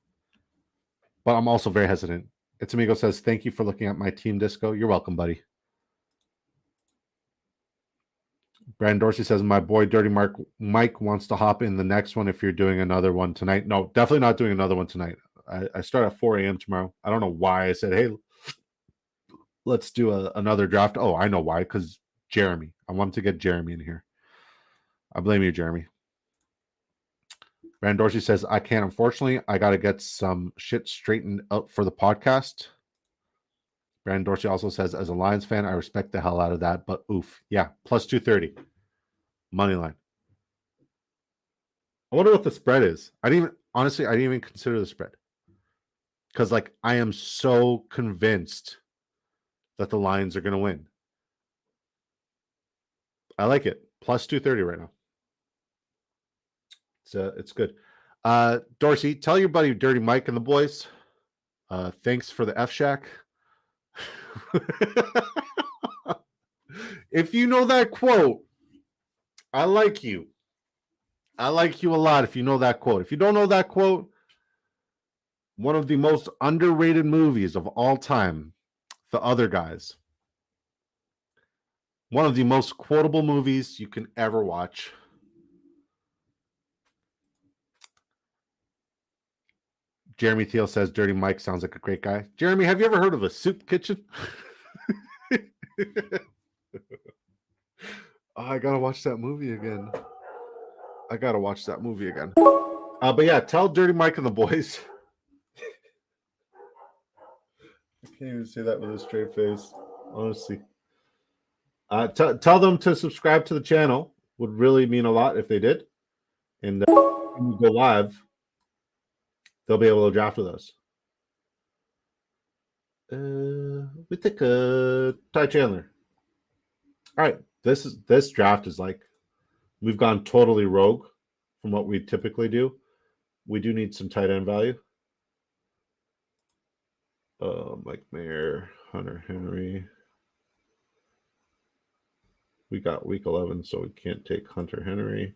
But I'm also very hesitant. It's Amigo says, thank you for looking at my team disco. You're welcome, buddy. Brandon Dorsey says, my boy Dirty Mike wants to hop in the next one if you're doing another one tonight. No, definitely not doing another one tonight. I start at 4 a.m. tomorrow. I don't know why I said, hey, let's do another draft. Oh, I know why. Because Jeremy. I wanted to get Jeremy in here. I blame you, Jeremy. Brandon Dorsey says, I can't. Unfortunately, I got to get some shit straightened out for the podcast. Brandon Dorsey also says, as a Lions fan, I respect the hell out of that, but oof. Yeah, plus 230. Money line. I wonder what the spread is. I didn't even consider the spread. Because, like, I am so convinced that the Lions are going to win. I like it. Plus 230 right now. It's good. Dorsey, tell your buddy Dirty Mike and the boys, thanks for the F Shack. If you know that quote, I like you. I like you a lot if you know that quote. If you don't know that quote, one of the most underrated movies of all time, The Other Guys. One of the most quotable movies you can ever watch. Jeremy Thiel says Dirty Mike sounds like a great guy. Jeremy, have you ever heard of a soup kitchen? I gotta watch that movie again. But yeah, tell Dirty Mike and the boys. I can't even say that with a straight face, honestly. Tell them to subscribe to the channel. Would really mean a lot if they did. And when we go live, they'll be able to draft with us. We take Ty Chandler. All right, this draft is like we've gone totally rogue from what we typically do. We do need some tight end value. Mike Mayer, Hunter Henry. We got week 11, so we can't take Hunter Henry.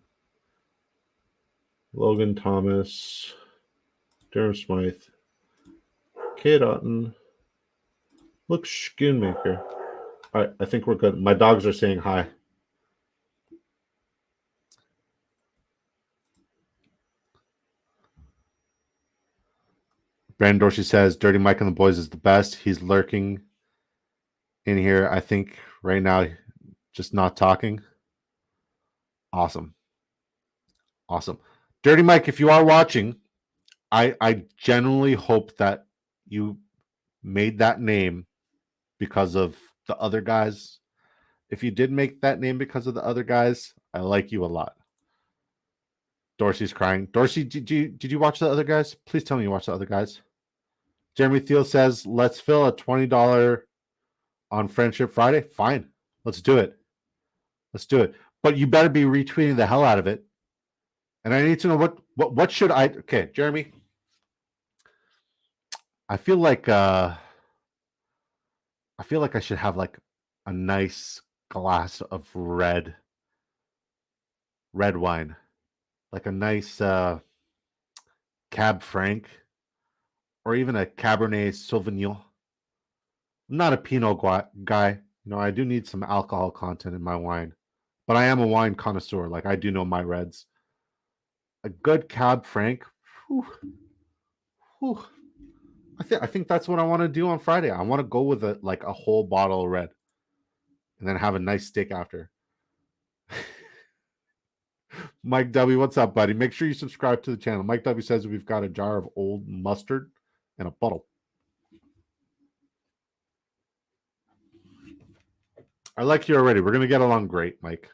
Logan Thomas, Durham Smythe, Kate Otten, look, Schoonmaker. All right, I think we're good. My dogs are saying hi. Brandon Dorsey says Dirty Mike and the boys is the best. He's lurking in here, I think, right now, just not talking. Awesome. Dirty Mike, if you are watching, I genuinely hope that you made that name because of the other guys. If you did make that name because of the other guys, I like you a lot. Dorsey's crying. Dorsey, did you watch the other guys? Please tell me you watched the other guys. Jeremy Thiel says, let's fill a $20 on Friendship Friday. Fine. Let's do it. But you better be retweeting the hell out of it. And I need to know what should I okay, Jeremy. I feel like I should have like a nice glass of red wine. Like a nice Cab Franc or even a Cabernet Sauvignon. I'm not a Pinot guy. You know, I do need some alcohol content in my wine, but I am a wine connoisseur. Like I do know my reds. A good Cab Franc. Whew. I think that's what I want to do on Friday. I want to go with a whole bottle of red, and then have a nice steak after. Mike W, what's up, buddy? Make sure you subscribe to the channel. Mike W says we've got a jar of old mustard and a bottle. I like you already. We're gonna get along great, Mike.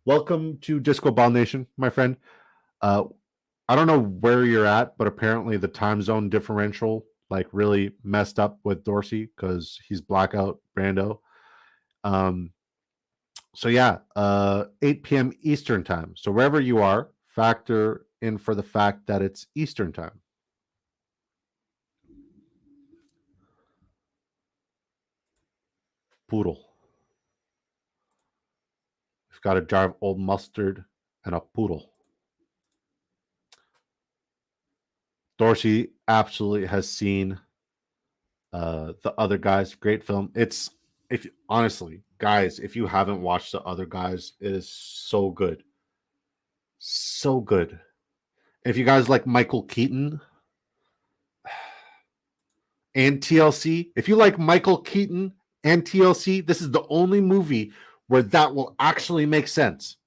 Welcome to Disco Ball Nation, my friend. I don't know where you're at, but apparently the time zone differential like really messed up with Dorsey because he's blackout Brando. So yeah, 8 p.m. Eastern time. So wherever you are, factor in for the fact that it's Eastern time. Poodle. We've got a jar of old mustard and a poodle. Dorsey absolutely has seen the other guys. Great film. It's honestly, guys, if you haven't watched the other guys, it is so good. So good. If you guys like Michael Keaton and TLC, if you like Michael Keaton and TLC, this is the only movie where that will actually make sense.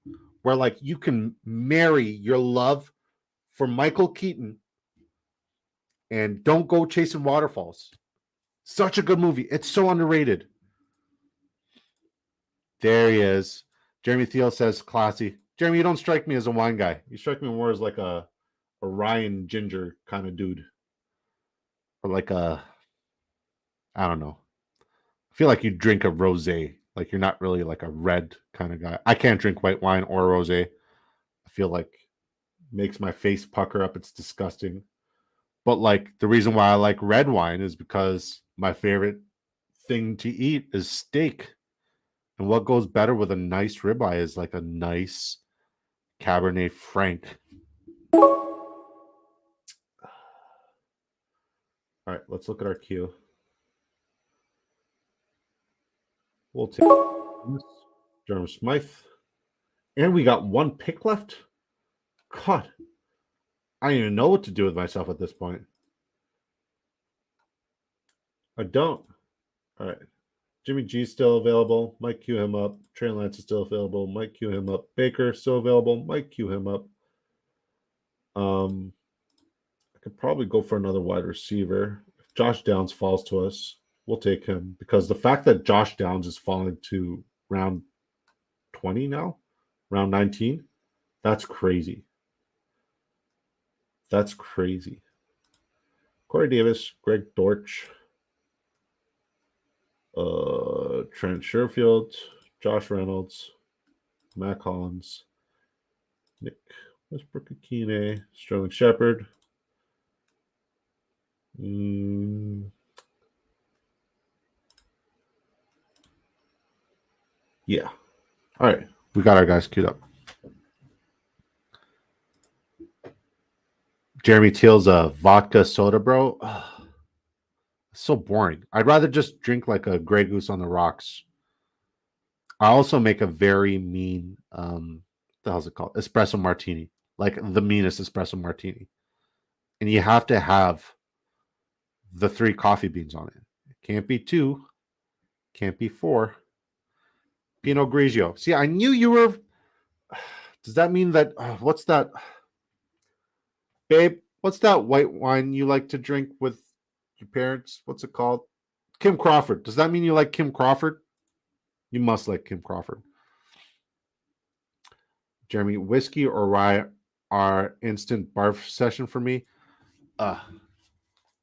Where like you can marry your love for Michael Keaton and don't go chasing waterfalls. Such a good movie. It's so underrated. There he is. Jeremy Thiel says classy. Jeremy, you don't strike me as a wine guy. You strike me more as like a Ryan Ginger kind of dude. Or like I don't know. I feel like you drink a rosé. Like you're not really like a red kind of guy. I can't drink white wine or rosé. I feel like it makes my face pucker up. It's disgusting. But like the reason why I like red wine is because my favorite thing to eat is steak. And what goes better with a nice ribeye is like a nice Cabernet Franc. All right, let's look at our queue. We'll take Jeremy Smythe. And we got one pick left. God, I don't even know what to do with myself at this point. I don't. All right. Jimmy G still available. Might queue him up. Trey Lance is still available. Might queue him up. Baker still available. Might queue him up. I could probably go for another wide receiver. If Josh Downs falls to us, we'll take him, because the fact that Josh Downs is falling to round 20 now, round 19, that's crazy. That's crazy. Corey Davis, Greg Dortch, Trent Sherfield, Josh Reynolds, Matt Collins, Nick Westbrook-Akine, Sterling Shepard. Yeah. All right. We got our guys queued up. Jeremy Teal's a vodka soda, bro. So boring. I'd rather just drink like a Grey Goose on the rocks. I also make a very mean, what the hell's it called? Espresso martini. Like the meanest espresso martini. And you have to have the 3 coffee beans on it. It can't be 2. Can't be 4. Pinot Grigio. See, I knew you were. Does that mean that? What's that? Babe, what's that white wine you like to drink with your parents? What's it called? Kim Crawford. Does that mean you like Kim Crawford? You must like Kim Crawford. Jeremy, whiskey or rye are instant barf session for me.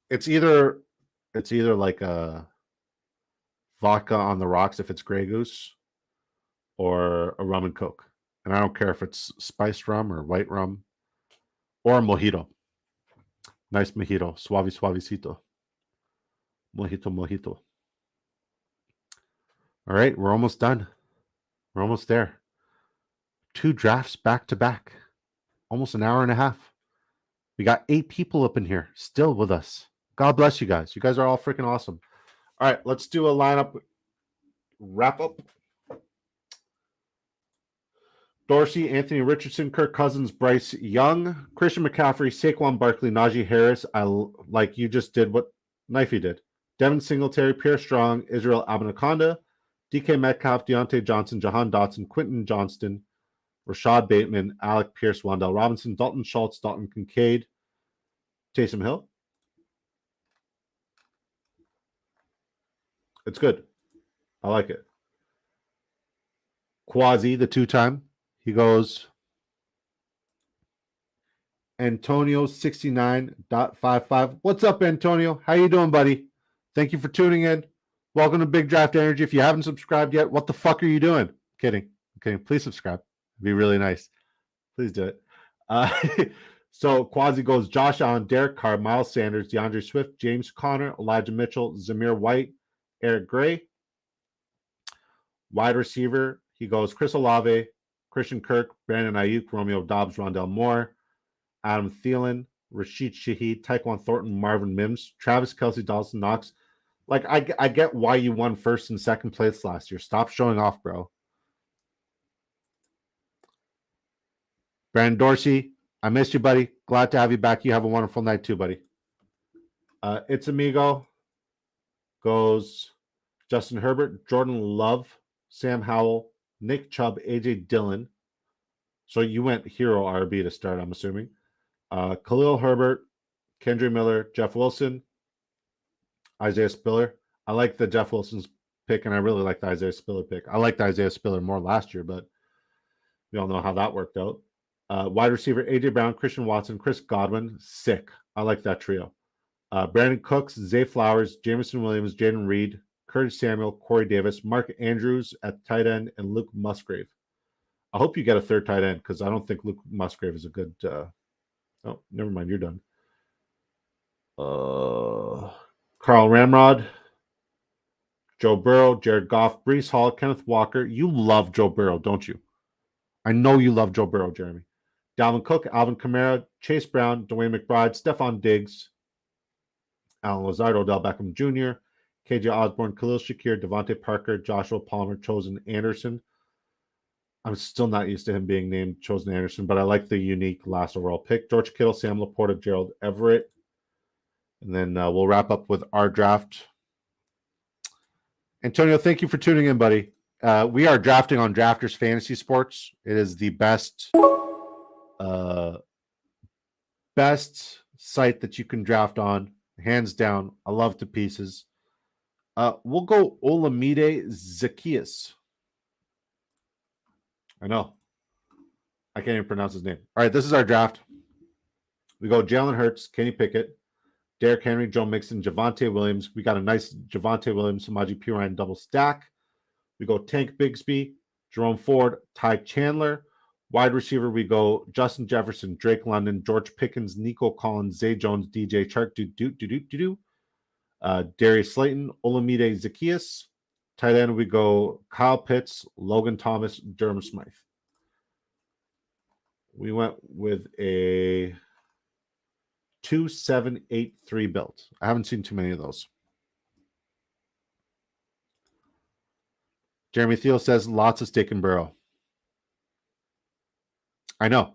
It's either like a vodka on the rocks if it's Grey Goose, or a rum and coke. And I don't care if it's spiced rum or white rum, or a mojito. Nice mojito, suavecito. Mojito. All right, we're almost done. We're almost there. 2 drafts back to back. Almost an hour and a half. We got 8 people up in here still with us. God bless you guys. You guys are all freaking awesome. All right, let's do a lineup wrap up. Dorsey, Anthony Richardson, Kirk Cousins, Bryce Young, Christian McCaffrey, Saquon Barkley, Najee Harris. I like you just did what Knifey did. Devin Singletary, Pierre Strong, Israel Abinaconda, DK Metcalf, Deontay Johnson, Jahan Dotson, Quentin Johnston, Rashad Bateman, Alec Pierce, Wan'Dale Robinson, Dalton Schultz, Dalton Kincaid, Taysom Hill. It's good. I like it. Quasi, the 2-time. He goes Antonio 69.55. What's up, Antonio? How you doing, buddy? Thank you for tuning in. Welcome to Big Draft Energy. If you haven't subscribed yet, what the fuck are you doing? Kidding. Okay, please subscribe. It'd be really nice. Please do it. So Quasi goes Josh Allen, Derek Carr, Miles Sanders, DeAndre Swift, James Conner, Elijah Mitchell, Zamir White, Eric Gray. Wide receiver, he goes Chris Olave, Christian Kirk, Brandon Ayuk, Romeo Doubs, Rondell Moore, Adam Thielen, Rashid Shaheed, Tyquan Thornton, Marvin Mims, Travis Kelce, Dawson Knox. Like, I get why you won first and second place last year. Stop showing off, bro. Brandon Dorsey, I missed you, buddy. Glad to have you back. You have a wonderful night too, buddy. It's Amigo goes Justin Herbert, Jordan Love, Sam Howell, Nick Chubb, AJ Dillon. So you went hero RB to start, I'm assuming. Khalil Herbert, Kendre Miller, Jeff Wilson, Isaiah Spiller. I like the Jeff Wilson's pick, and I really like the Isaiah Spiller pick. I liked Isaiah Spiller more last year, but we all know how that worked out. Wide receiver, A.J. Brown, Christian Watson, Chris Godwin. Sick. I like that trio. Brandon Cooks, Zay Flowers, Jameson Williams, Jaden Reed, Curtis Samuel, Corey Davis, Mark Andrews at tight end, and Luke Musgrave. I hope you get a third tight end, because I don't think Luke Musgrave is a good... Oh, never mind. You're done. Carl Ramrod, Joe Burrow, Jared Goff, Breece Hall, Kenneth Walker. You love Joe Burrow, don't you? I know you love Joe Burrow, Jeremy. Dalvin Cook, Alvin Kamara, Chase Brown, Dwayne McBride, Stephon Diggs, Alan Lazard, Odell Beckham Jr., KJ Osborne, Khalil Shakir, Devontae Parker, Joshua Palmer, Chosen Anderson. I'm still not used to him being named Chosen Anderson, but I like the unique last overall pick. George Kittle, Sam Laporta, Gerald Everett. And then we'll wrap up with our draft. Antonio, thank you for tuning in, buddy. We are drafting on Drafters Fantasy Sports. It is the best site that you can draft on, hands down. I love to pieces. We'll go Olamide Zaccheaus. I know. I can't even pronounce his name. All right, this is our draft. We go Jalen Hurts, Kenny Pickett, Derrick Henry, Joe Mixon, Javonte Williams. We got a nice Javonte Williams, Samaje Perine double stack. We go Tank Bigsby, Jerome Ford, Ty Chandler. Wide receiver, we go Justin Jefferson, Drake London, George Pickens, Nico Collins, Zay Jones, DJ Chark, Darius Slayton, Olamide Zaccheaus. Tight end, we go Kyle Pitts, Logan Thomas, Durham Smythe. We went with a 2-7-8-3 build. I haven't seen too many of those. Jeremy Thiel says lots of steak and burrow. I know.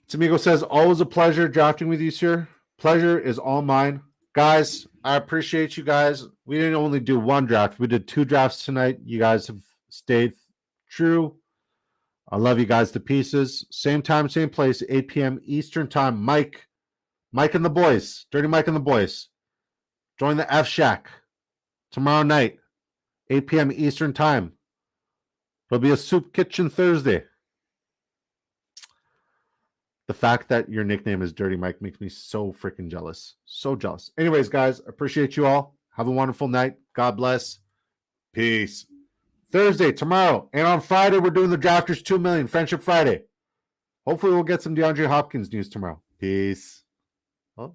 Tamigo says always a pleasure drafting with you, sir. Pleasure is all mine. Guys, I appreciate you guys. We didn't only do one draft. We did 2 drafts tonight. You guys have stayed true. I love you guys to pieces. Same time, same place, 8 p.m. Eastern time. Mike and the boys, Dirty Mike and the boys. Join the F Shack tomorrow night, 8 p.m. Eastern time. It'll be a soup kitchen Thursday. The fact that your nickname is Dirty Mike makes me so freaking jealous. So jealous. Anyways, guys, appreciate you all. Have a wonderful night. God bless. Peace. Thursday, tomorrow, and on Friday, we're doing the Drafters 2 million Friendship Friday. Hopefully, we'll get some DeAndre Hopkins news tomorrow. Peace. Okay.